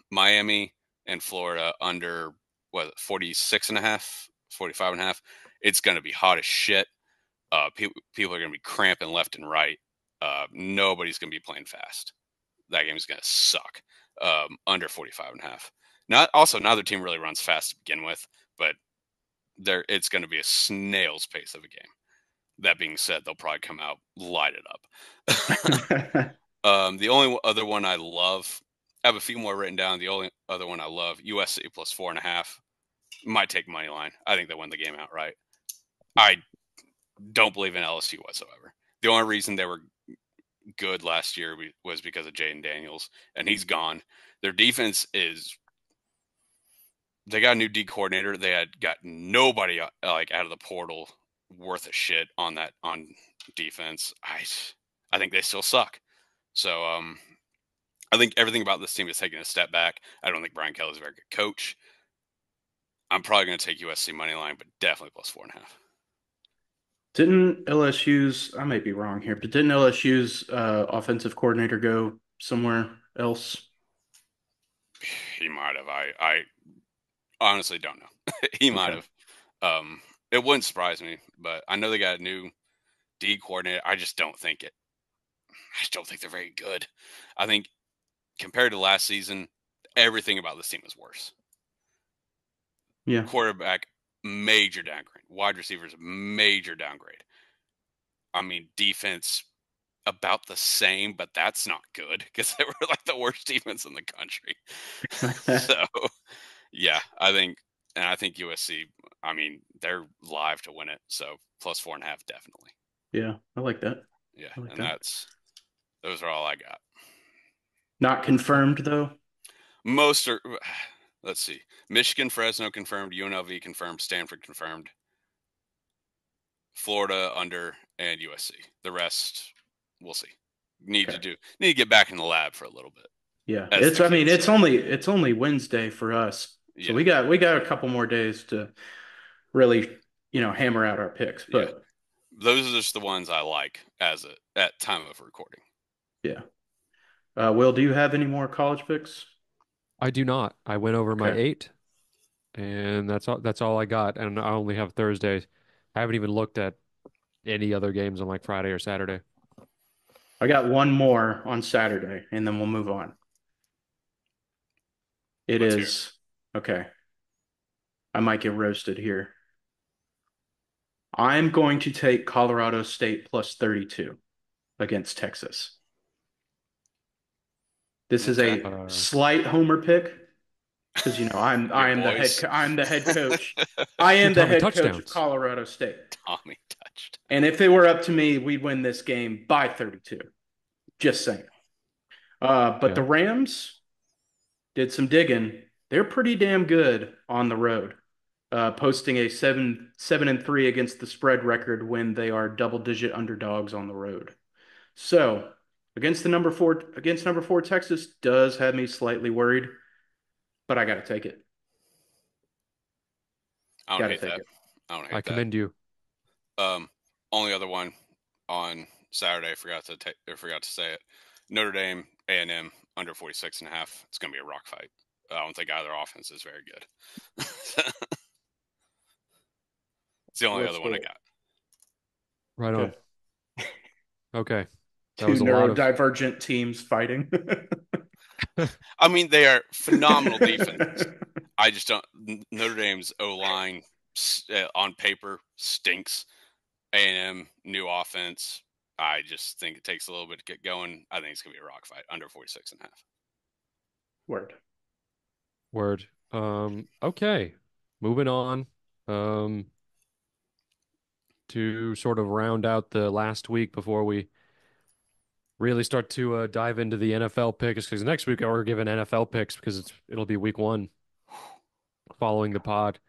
Miami and Florida under 46.5, 45.5. It's going to be hot as shit. People are going to be cramping left and right. Nobody's going to be playing fast. That game is going to suck. under 45.5. Neither team really runs fast to begin with, but it's going to be a snail's pace of a game. That being said, they'll probably come out, light it up. The only other one I love, I have a few more written down. The only other one I love, USC plus 4.5. Might take money line. I think they win the game outright. I don't believe in LSU whatsoever. The only reason they were good last year was because of Jaden Daniels, and he's gone. Their defense is. They got a new D coordinator. They had got nobody like out of the portal worth a shit on defense. I think they still suck. So I think everything about this team is taking a step back. I don't think Brian Kelly's a very good coach. I'm probably going to take USC money line, but definitely plus 4.5. Didn't LSU's, I might be wrong here, but didn't LSU's offensive coordinator go somewhere else? He might have. I honestly don't know. He might have. It wouldn't surprise me, but I know they got a new D coordinator. I just don't think they're very good. I think compared to last season, everything about this team is worse. Yeah. Quarterback, major downgrade. Wide receivers, major downgrade. I mean, defense, about the same, but that's not good because they were like the worst defense in the country. So, yeah, I think USC, I mean, they're live to win it. So plus 4.5, definitely. Yeah, I like that. Yeah, those are all I got. Not confirmed though. Most are. Let's see. Michigan, Fresno confirmed. UNLV confirmed. Stanford confirmed. Florida under, and USC. The rest, we'll see. Need to get back in the lab for a little bit. Yeah, it's only Wednesday for us, so we got a couple more days to really hammer out our picks. But those are just the ones I like at time of recording. Yeah. Will, do you have any more college picks? I do not. I went over my 8, and that's all I got. And I only have Thursday. I haven't even looked at any other games on like Friday or Saturday. I got one more on Saturday, and then we'll move on. Okay. I might get roasted here. I'm going to take Colorado State plus 32 against Texas. This is a slight homer pick because I'm the head coach. I am the head coach of Colorado State. Tommy touched. And if it were up to me, we'd win this game by 32. Just saying. But the Rams did some digging. They're pretty damn good on the road, posting a 7-3 against the spread record when they are double-digit underdogs on the road. So against number four Texas does have me slightly worried, but I got to take it. I don't hate that. I commend you. Only other one on Saturday, forgot to say it. Notre Dame, A&M under 46.5. It's going to be a rock fight. I don't think either offense is very good. It's the only other one I got. Right on. Okay. Two neurodivergent teams fighting. I mean, they are phenomenal defense. I just don't. Notre Dame's O-line on paper stinks. A&M, new offense. I just think it takes a little bit to get going. I think it's going to be a rock fight under 46.5. Word. Okay. Moving on. To sort of round out the last week before we really start to dive into the NFL picks, because next week we're giving NFL picks because it'll be week 1 following the pod.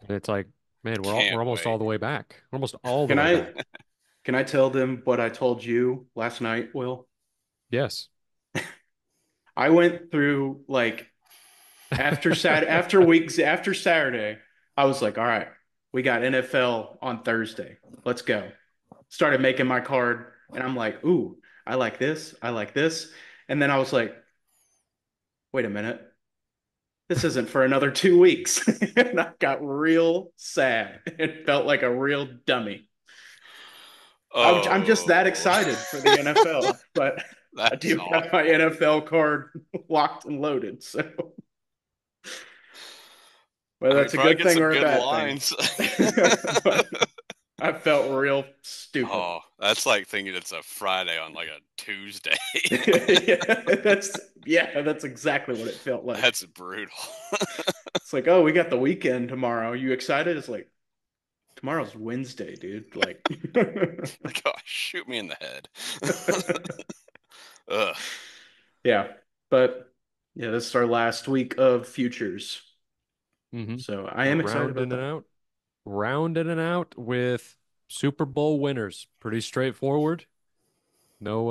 And it's like, man, we're almost all the way back. We're almost all the way back. Can I tell them what I told you last night, Will? Yes. I went through after Saturday, I was like, all right, we got NFL on Thursday. Let's go. Started making my card, and I'm like, ooh, I like this. I like this. And then I was like, wait a minute. This isn't for another 2 weeks. And I got real sad. It felt like a real dummy. I'm just that excited for the NFL. But I That's do have awful. my NFL card locked and loaded, so whether I mean, that's a probably good get thing some or a good bad thing. lines. But I felt real stupid. Oh, that's like thinking it's a Friday on like a Tuesday. That's exactly what it felt like. That's brutal. It's like, oh, we got the weekend tomorrow. Are you excited? It's like tomorrow's Wednesday, dude. Like, Like, oh, shoot me in the head. Ugh. yeah. But yeah, this is our last week of futures. Mm-hmm. So I am excited about that. Rounding it out with Super Bowl winners. Pretty straightforward. No,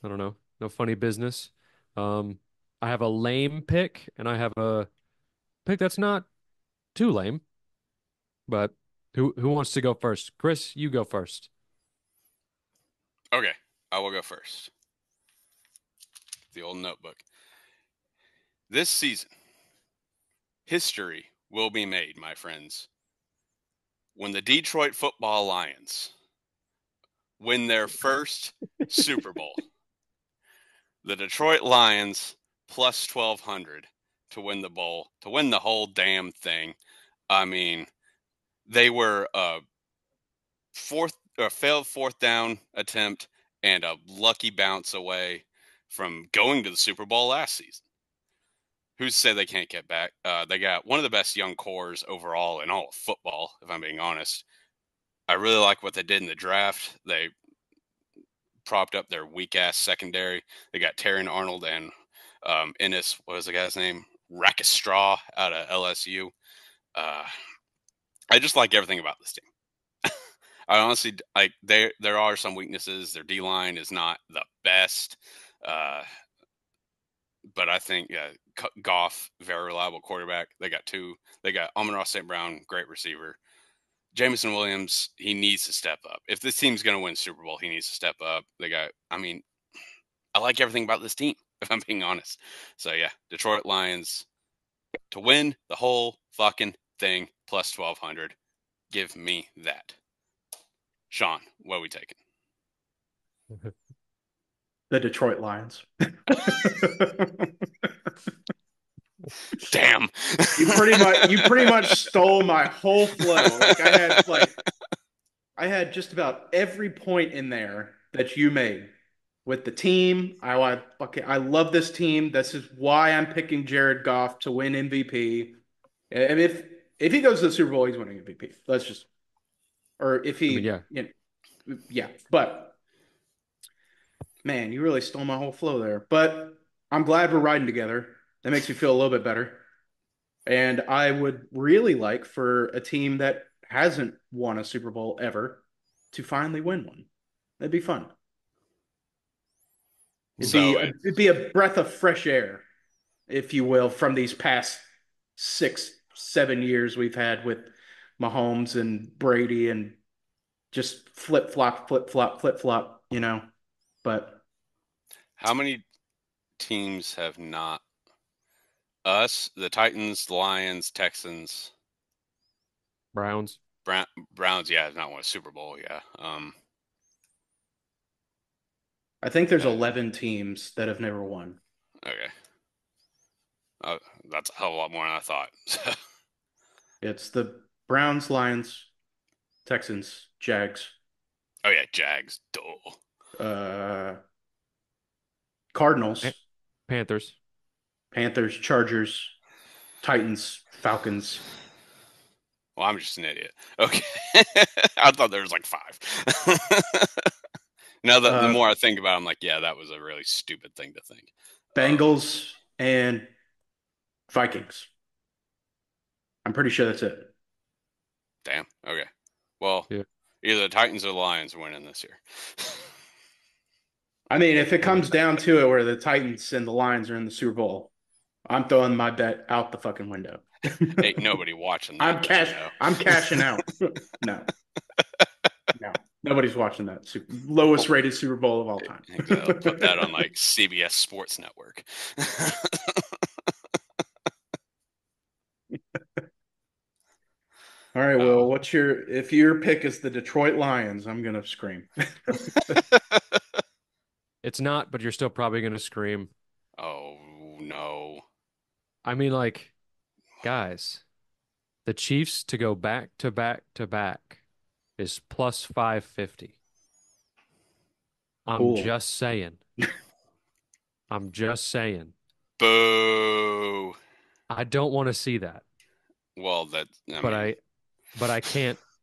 I don't know, no funny business. Um, I have a lame pick, and I have a pick that's not too lame. But who wants to go first? Chris, you go first. Okay, I will go first. The old notebook. This season, history will be made, my friends, when the Detroit Football Lions win their first Super Bowl. The Detroit Lions plus 1,200 to win the bowl, to win the whole damn thing. I mean, they were a failed fourth down attempt and a lucky bounce away from going to the Super Bowl last season. Who's to say they can't get back? They got one of the best young cores overall in all of football, if I'm being honest. I really like what they did in the draft. They propped up their weak ass secondary. They got Terrion Arnold and Ennis, what was the guy's name? Rackstraw out of LSU. Uh, I just like everything about this team. I honestly like there are some weaknesses. Their D line is not the best, uh, but I think Goff, very reliable quarterback. They got two. They got Amon-Ra St. Brown, great receiver. Jameson Williams, he needs to step up. If this team's going to win Super Bowl, he needs to step up. They got. I mean, I like everything about this team, if I'm being honest. So yeah, Detroit Lions to win the whole fucking thing plus 1,200. Give me that. Sean, what are we taking? The Detroit Lions. Damn. You pretty much stole my whole flow. I had just about every point in there that you made with the team. I love this team. This is why I'm picking Jared Goff to win MVP. And if he goes to the Super Bowl, he's winning MVP. Let's just or if I mean, he yeah. yeah. But man, you really stole my whole flow there. But I'm glad we're riding together. That makes me feel a little bit better. And I would really like for a team that hasn't won a Super Bowl ever to finally win one. That'd be fun. So It'd be a breath of fresh air, if you will, from these past 6, 7 years we've had with Mahomes and Brady and just flip flop, flip flop, flip flop, you know. But how many teams have not us, the Titans, the Lions, Texans, Browns. Browns, yeah, have not won a Super Bowl, yeah. I think there's 11 teams that have never won. Okay. That's a hell of a lot more than I thought. It's the Browns, Lions, Texans, Jags, Oh yeah, Jags. Duh. Cardinals, Panthers. Panthers, Chargers, Titans, Falcons. Well, I'm just an idiot. Okay. I thought there was like 5. Now that the more I think about it, I'm like, yeah, that was a really stupid thing to think. Bengals and Vikings. I'm pretty sure that's it. Damn. Okay. Well, Yeah. either the Titans or the Lions are winning this year. I mean, if it comes down to it where the Titans and the Lions are in the Super Bowl, I'm throwing my bet out the fucking window. Ain't nobody watching that. I'm cashing out. No. No. Nobody's watching that lowest rated Super Bowl of all time. Exactly. Put that on like CBS Sports Network. All right, well, if your pick is the Detroit Lions, I'm gonna scream. It's not, but you're still probably going to scream. Oh no. I mean, like, guys, the Chiefs to go back to back to back is plus 550. I'm Cool. just saying. I'm just saying. Boo. I don't want to see that, Well, that I but mean,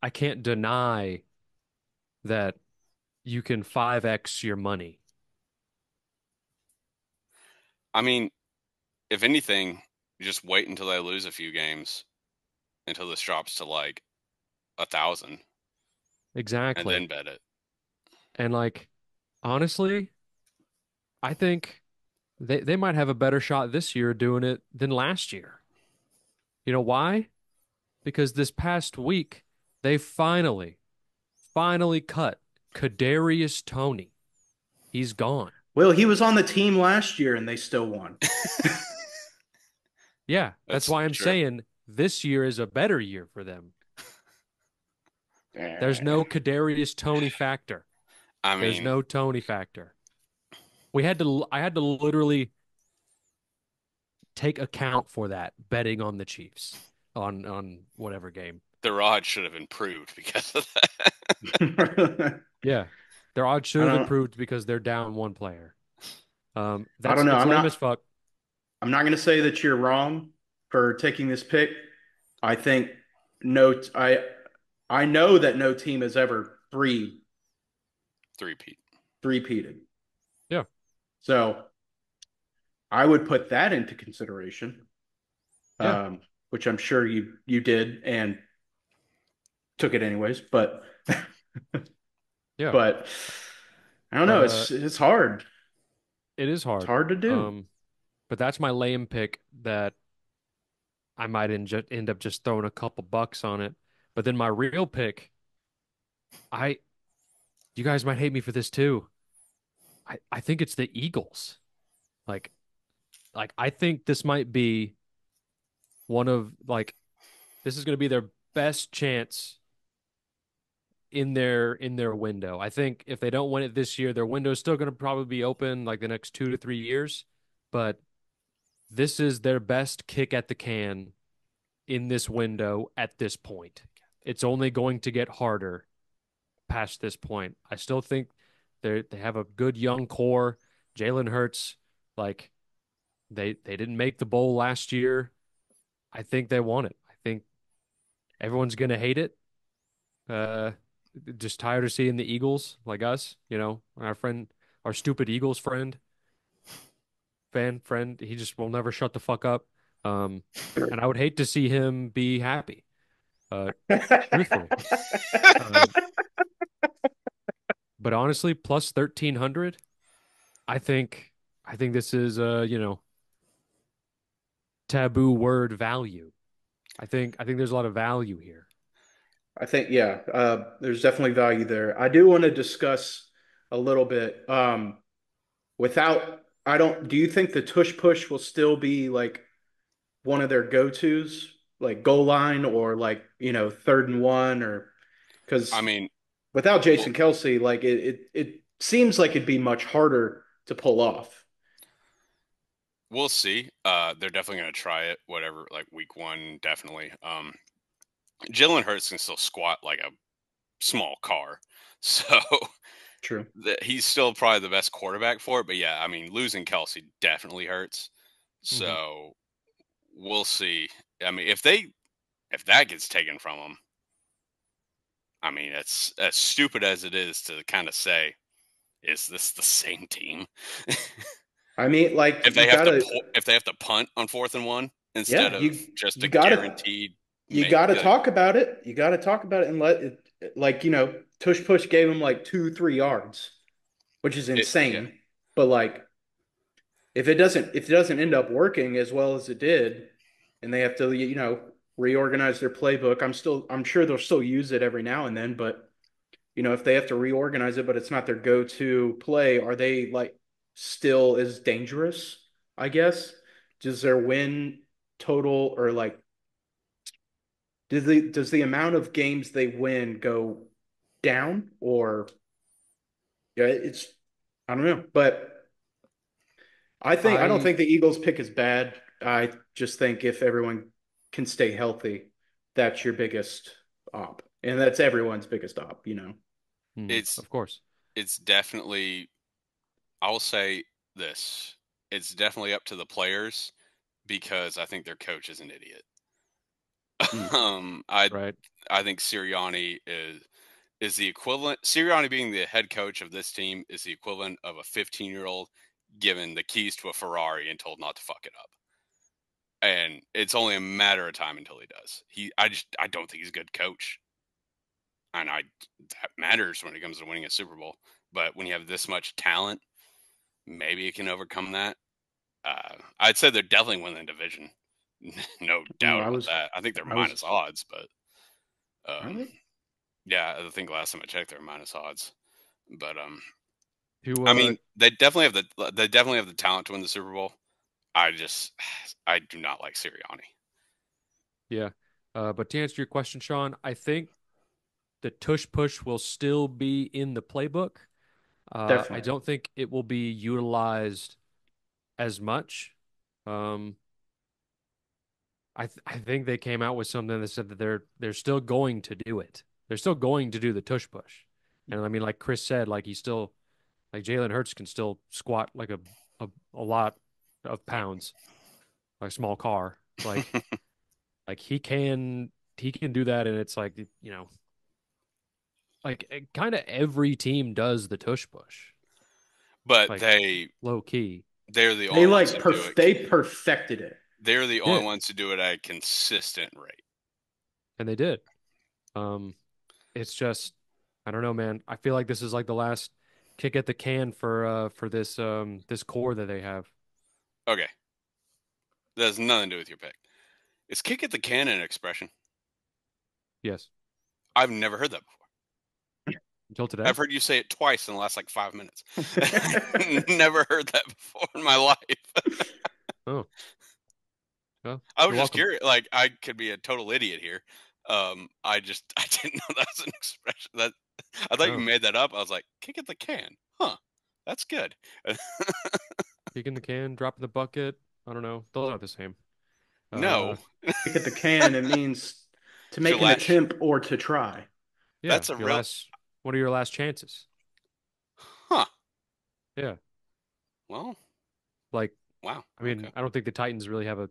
I can't deny that you can 5x your money. if anything, just wait until they lose a few games until this drops to like 1,000 and then Exactly. bet it. And like honestly, I think they might have a better shot this year doing it than last year. You know why? Because this past week they finally cut Kadarius Toney. He's gone. Well, he was on the team last year and they still won. Yeah, that's That's why I'm true. saying this year is a better year for them. There's no Kadarius Toney factor. I There's mean, no Toney factor. I had to literally take account for that betting on the Chiefs on whatever game. their odds should have improved because of that. I Yeah. Their odds should have don't. improved because they're down one player. I That's don't know. it's I'm lame as not. fuck. I'm not going to say that you're wrong for taking this pick. I think no. I know that no team has ever Three-peat. three-peated. Yeah. So I would put that into consideration, Yeah. which I'm sure you did and took it anyways. But Yeah. but I don't know. Uh It's hard. it is It's hard. hard to do. But that's my lame pick that I might end up just throwing a couple bucks on it. But then my real pick, I you guys might hate me for this too. I think it's the Eagles. Like I think this might be one of like this is going to be their best chance in their window. I think if they don't win it this year, their window is still going to probably be open like the next 2 to 3 years. But this is their best kick at the can in this window at this point. It's only going to get harder past this point. I still think they have a good young core. Jalen Hurts, like they didn't make the bowl last year. I think they want it. I think everyone's gonna hate it. Uh, just tired of seeing the Eagles like us. You know, our friend, our stupid Eagles friend. He just will never shut the fuck up. And I would hate to see him be happy. Truthfully. Um, but honestly, plus 1,300, I think this is taboo word value. I think there's a lot of value here. I think, yeah, there's definitely value there. I do want to discuss a little bit. I don't, do you think the tush push will still be like one of their go-tos, like goal line or like, 3rd and 1 or I because mean, without we'll Jason Kelsey, like it seems like it'd be much harder to pull off. we'll see. They're definitely going to try it. Whatever, like week one, definitely. Jalen Hurts can still squat like a small car, so True. he's still probably the best quarterback for it. But yeah, I mean, losing Kelsey definitely hurts. Hmm. So we'll see. I mean, if that gets taken from them, I mean, it's as stupid as it is to kind of say, is this the same team? I mean, like if they have to if they have to punt on 4th and 1 instead yeah, of just you a gotta guaranteed you make, got to talk about it. You got to talk about it and let it, like, tush push gave him like 2, 3 yards, which is yeah. insane. But like, if it doesn't end up working as well as it did, and they have to, reorganize their playbook, I'm sure they'll still use it every now and then. But if they have to reorganize it, but it's not their go-to play, are they like still as dangerous? I guess. Does their win total or like does the amount of games they win go down or yeah, it's I don't know, but I don't I think the Eagles pick is bad. I just think if everyone can stay healthy, that's your biggest op, and that's everyone's biggest op. It's of course. it's definitely, I will say this. It's definitely up to the players because I think their coach is an idiot. Mm. Um, I Right. I think Sirianni is the equivalent. Sirianni being the head coach of this team is the equivalent of a 15-year-old given the keys to a Ferrari and told not to fuck it up. And it's only a matter of time until he does. I don't think he's a good coach, and that matters when it comes to winning a Super Bowl. But when you have this much talent, maybe you can overcome that. I'd say they're definitely winning the division, no No, doubt about that. I think they're I was, minus odds, but are um, they? yeah, I think last time I checked, they were minus odds. But To I mean, they definitely have the talent to win the Super Bowl. I do not like Sirianni. yeah. But to answer your question, Sean, I think the tush push will still be in the playbook. I Definitely. don't think it will be utilized as much. Um, I think they came out with something that said that they're still going to do it. They're still going to do the tush push. And I mean, like Chris said, like he's still like Jalen Hurts can still squat like a lot of pounds, like a small car. Like he can do that, and it's like like kind of every team does the tush push, But like low key. they're the They only ones who do it. they perfected it. They're the only Did ones who do it at a consistent rate. and they did. Um, it's just I don't know, man. I feel like this is like the last kick at the can for this core that they have. Okay, that has nothing to do with your pick. Is kick at the can an expression? Yes, I've never heard that before. until today. I've heard you say it twice in the last like 5 minutes. Never heard that before in my life. Oh, well, I was you're just welcome. curious. Like I could be a total idiot here. I didn't know that was an expression. That I thought you Oh, made that up. I was like, kick at the can, huh? That's good. kick in the can, drop in the bucket. I don't know. Those aren't the same. No, Kick at the can, it means to it's your make an last. attempt or to try. Yeah, That's a your real, last. What are your last chances? huh? Yeah, Well, like wow. I Okay. mean, I don't think the Titans really have a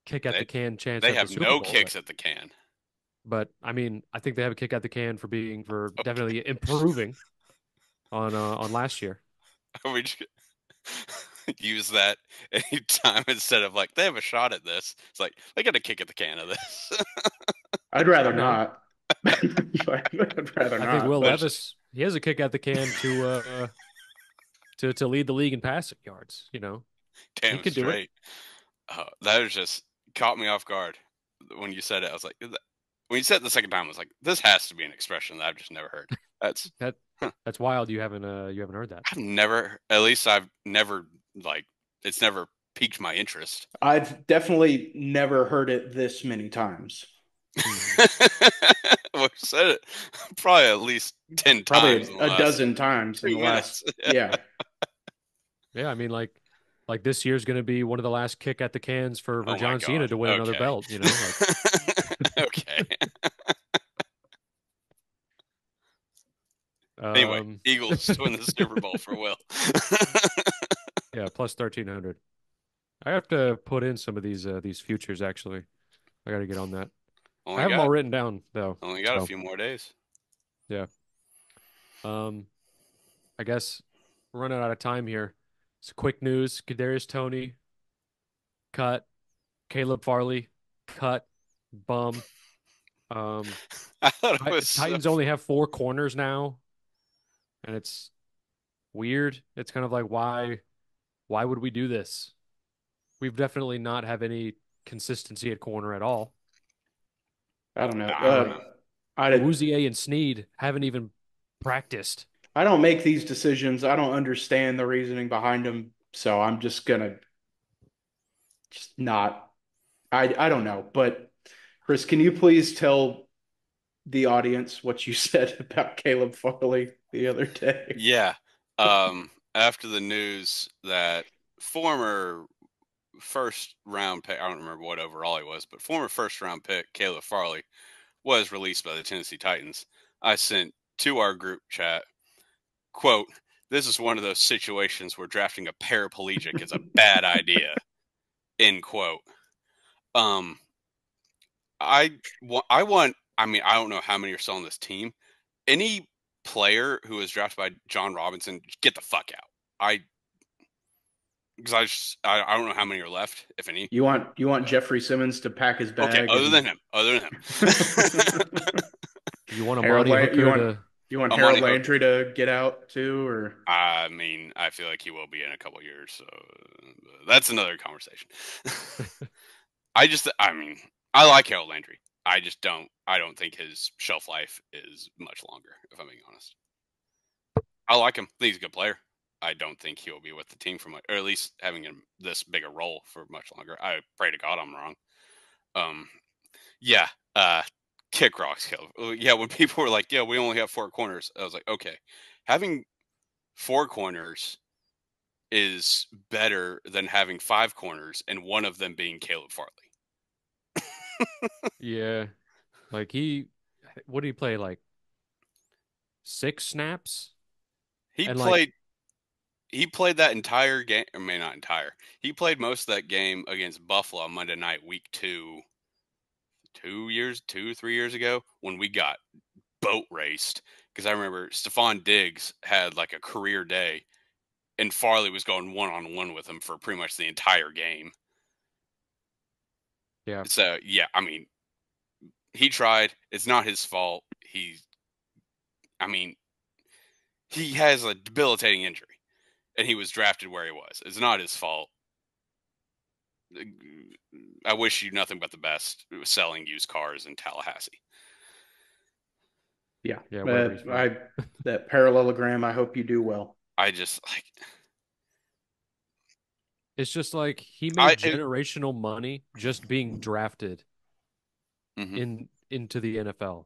kick at They the can chance they at the have Super no Bowl, kicks at the can. but I mean, I think they have a kick at the can for Okay. definitely improving on last year. We just use that anytime instead of like they have a shot at this. It's like they got a kick at the can of this. I'd rather No, not. I'd rather I think not, Will but Levis he has a kick at the can to lead the league in passing yards. He Damn could do it. straight. That was just caught me off guard when you said it. I was like, when you said it the second time, I was like, this has to be an expression that I've just never heard. That's That huh. that's wild. You haven't heard that. I've never, at least I've never like it's never piqued my interest. I've definitely never heard it this many times. Hmm. We said it probably at least 10 times Probably in the a last dozen times in the 2 minutes. last, yeah. Yeah, I mean, like this year's going to be one of the last kick at the cans for Oh my John Cena God. to win another Okay. belt. Like Okay. Anyway, um, Eagles to win the Super Bowl for Will. yeah, plus 1,300. I have to put in some of these futures actually. I got to get on that. I only have them all got written down though. only got a So few more days. yeah. Um, I guess we're running out of time here. So quick news: Kadarius Toney cut, Caleb Farley cut, bum. Um, I thought it was so Titans only have four corners now, and it's weird. It's kind of like why would we do this? We've definitely not have any consistency at corner at all. I don't know. I don't know. I Awuzie and Sneed haven't even practiced. I don't make these decisions. I don't understand the reasoning behind them, so I'm just gonna just not. I don't know, but Chris, can you please tell the audience what you said about Caleb Farley the other day? Yeah. Um, after the news that former first round pick, I don't remember what overall he was, but former first round pick Caleb Farley was released by the Tennessee Titans, I sent to our group chat, quote, "This is one of those situations where drafting a paraplegic is a bad idea," end quote. I mean, I don't know how many are still on this team. Any player who was drafted by John Robinson, get the fuck out. Because I don't know how many are left, if any. You want Jeffrey Simmons to pack his Okay, bag? other than him. You want Harold Amani Hooker you want Amani Harold Landry to get out too, or I mean, I feel like he will be in a couple years, so that's another conversation. I mean, I like Harold Landry. I don't think his shelf life is much longer, if I'm being honest. I like him. I think he's a good player. I don't think he'll be with the team for much, or at least having this big a role for much longer. I pray to God I'm wrong. Yeah, kick rocks, Caleb. Yeah, when people were like, "Yeah, we only have 4 corners," I was like, "Okay, having 4 corners is better than having 5 corners and one of them being Caleb Farley." Yeah. Like what did he play? Like 6 snaps? He And played that entire game, or maybe not entire. He played most of that game against Buffalo Monday night, week 2, 3 years ago, when we got boat raced. Because I remember Stephon Diggs had like a career day, and Farley was going one-on-one with him for pretty much the entire game. Yeah. So, yeah, I mean, he tried. It's not his fault. He has a debilitating injury, and he was drafted where he was. It's not his fault. I wish you nothing but the best selling used cars in Tallahassee. yeah, Yeah, wherever he's from. that parallelogram. I hope you do well. I just like It's just like he made generational money just being drafted into the NFL.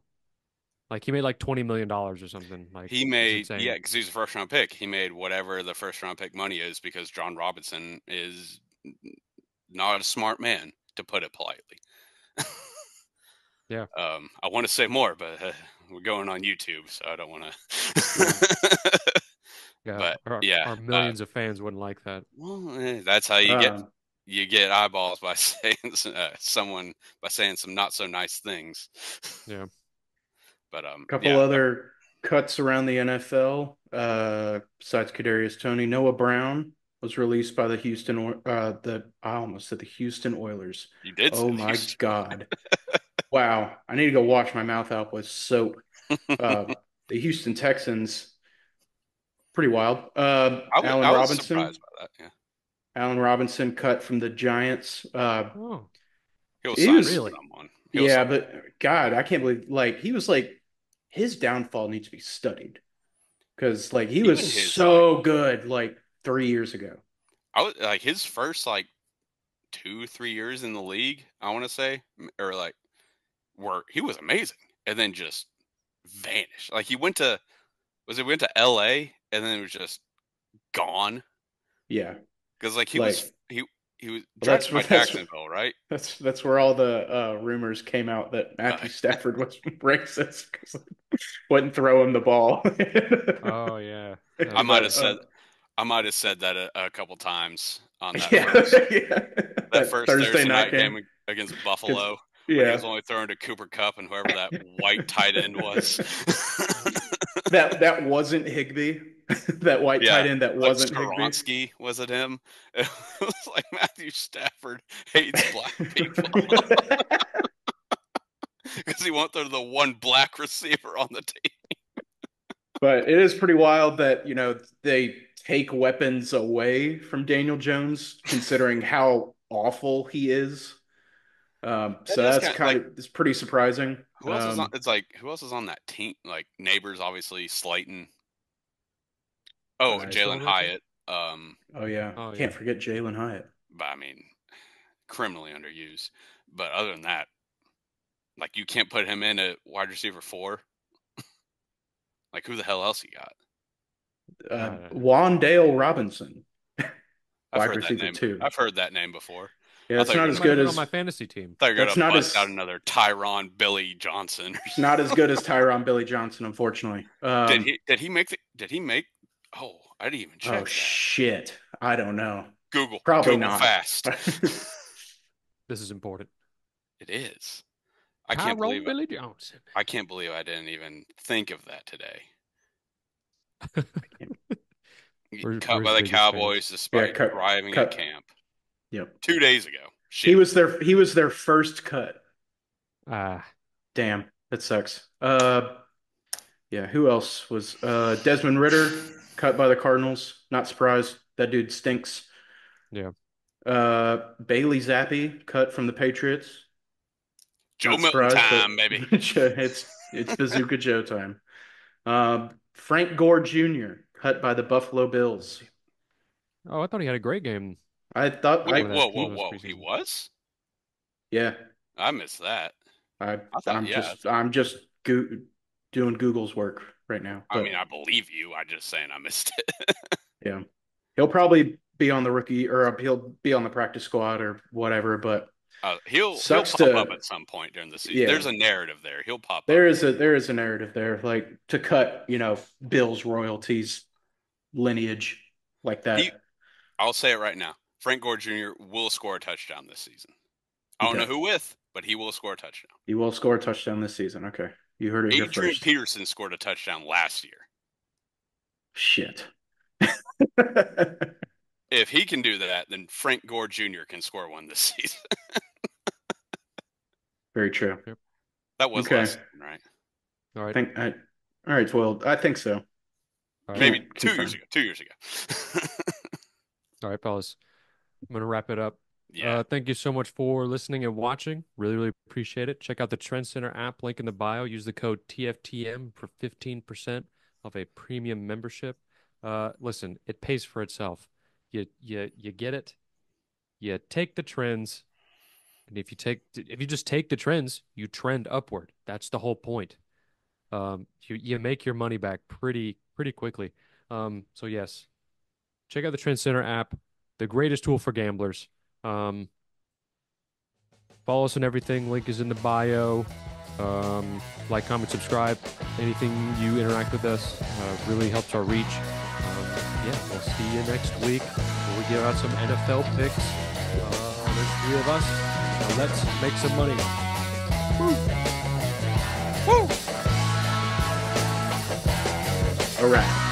Like he made like $20 million or something. Like he it's made, insane. yeah, because he's a first round pick. He made whatever the first round pick money is because John Robinson is not a smart man, to put it politely. Yeah. I want to say more, but we're going on YouTube, so I don't want to. Yeah. But Our millions of fans wouldn't like that. Well, that's how you get eyeballs by saying some not so nice things. Yeah. But couple other cuts around the NFL. Besides Kadarius Toney, Noah Brown was released by I almost said the Houston Oilers. You did. Oh my God. Wow. I need to go wash my mouth out with soap. The Houston Texans, pretty wild. I was surprised by that. Yeah. Allen Robinson cut from the Giants. Oh. He'll sign really? someone. Yeah, but God, I can't believe he was like his downfall needs to be studied. Because like he was so good like 3 years ago. I was like his first like 2-3 years in the league, I want to say, or like he was amazing, and then just vanished. Like he went to LA and then it was just gone. Yeah, because like he was drafted by Jacksonville, right? That's where all the rumors came out that Matthew Stafford was racist because wouldn't throw him the ball. Oh yeah, I might have said that a couple times on that first Thursday night game against Buffalo. Yeah, he was only throwing to Cooper Kupp and whoever that white tight end was. that wasn't Higbee. That white tight end that wasn't Skoronski, Higbee. Was it him? It was like Matthew Stafford hates black people because he won't throw the one black receiver on the team. But it is pretty wild that they take weapons away from Daniel Jones, considering how awful he is. So that's it's pretty surprising. Who else is on? It's like who else is on that team? Like Neighbors, obviously Slayton. Oh, Jalen Hyatt. Can't forget Jalen Hyatt. But I mean, criminally underused. But other than that, like you can't put him in at wide receiver 4. Like who the hell else you got? Wandale Robinson, I've wide heard that receiver name. 2. I've heard that name before. Yeah, I it's thought you not were as Might good have been as on my fantasy team. thought you were that's gonna not bust as out another Tyron Billy Johnson. it's not as good as Tyron Billy Johnson, unfortunately. Did he make? Oh, I didn't even check Oh that. shit, I don't know. Google Probably Google not. fast. This is important. It is. I can't Tyrone believe it. Billy Johnson. I can't believe I didn't even think of that today. We're Cut his by the biggest Cowboys despite cut- driving cut. at camp Yep. 2 days ago. Shit. He was their first cut. fans. Damn, that sucks. Yeah, who else was Desmond Ritter cut by the Cardinals? Not surprised. That dude stinks. Yeah. Bailey Zappi cut from the Patriots. Joe Not Milton surprised, time, but baby. it's Bazooka Joe time. Frank Gore Jr. cut by the Buffalo Bills. Oh, I thought he had a great game. I thought Wait, I, whoa. preseason. He was? yeah. I missed that. I thought- I'm yeah. just doing Google's work right now. I But mean, I believe you. I'm just saying I missed it. yeah, he'll probably be on the rookie or he'll be on the practice squad or whatever. But He'll Sucks pop to- up at some point during the season. Yeah. There's a narrative there. He'll pop up. there is a narrative there, like to cut Bills royalties lineage like that. I'll say it right now. Frank Gore Jr. will score a touchdown this season. I don't Okay. know who with, but he will score a touchdown. He will score a touchdown this season. Okay, you heard it here Adrian first. Peterson scored a touchdown last year. Shit. If he can do that, then Frank Gore Jr. can score one this season. Very true. That was Okay. last season, right? All right. All right, well, I think so. All right. Maybe Can't 2 years confirm. ago. 2 years ago. All right, fellas. I'm going to wrap it up. Yeah. Thank you so much for listening and watching. Really, really appreciate it. Check out the Trend Center app, link in the bio. Use the code TFTM for 15% of a premium membership. Listen, it pays for itself. You get it. You take the trends, and if you just take the trends, you trend upward. That's the whole point. You make your money back pretty quickly. So yes, check out the Trend Center app, the greatest tool for gamblers. Follow us on everything. Link is in the bio. Like, comment, subscribe. Anything you interact with us really helps our reach. Yeah, we'll see you next week where we give out some NFL picks. There's 3 of us. Now let's make some money. Woo! Woo! All right.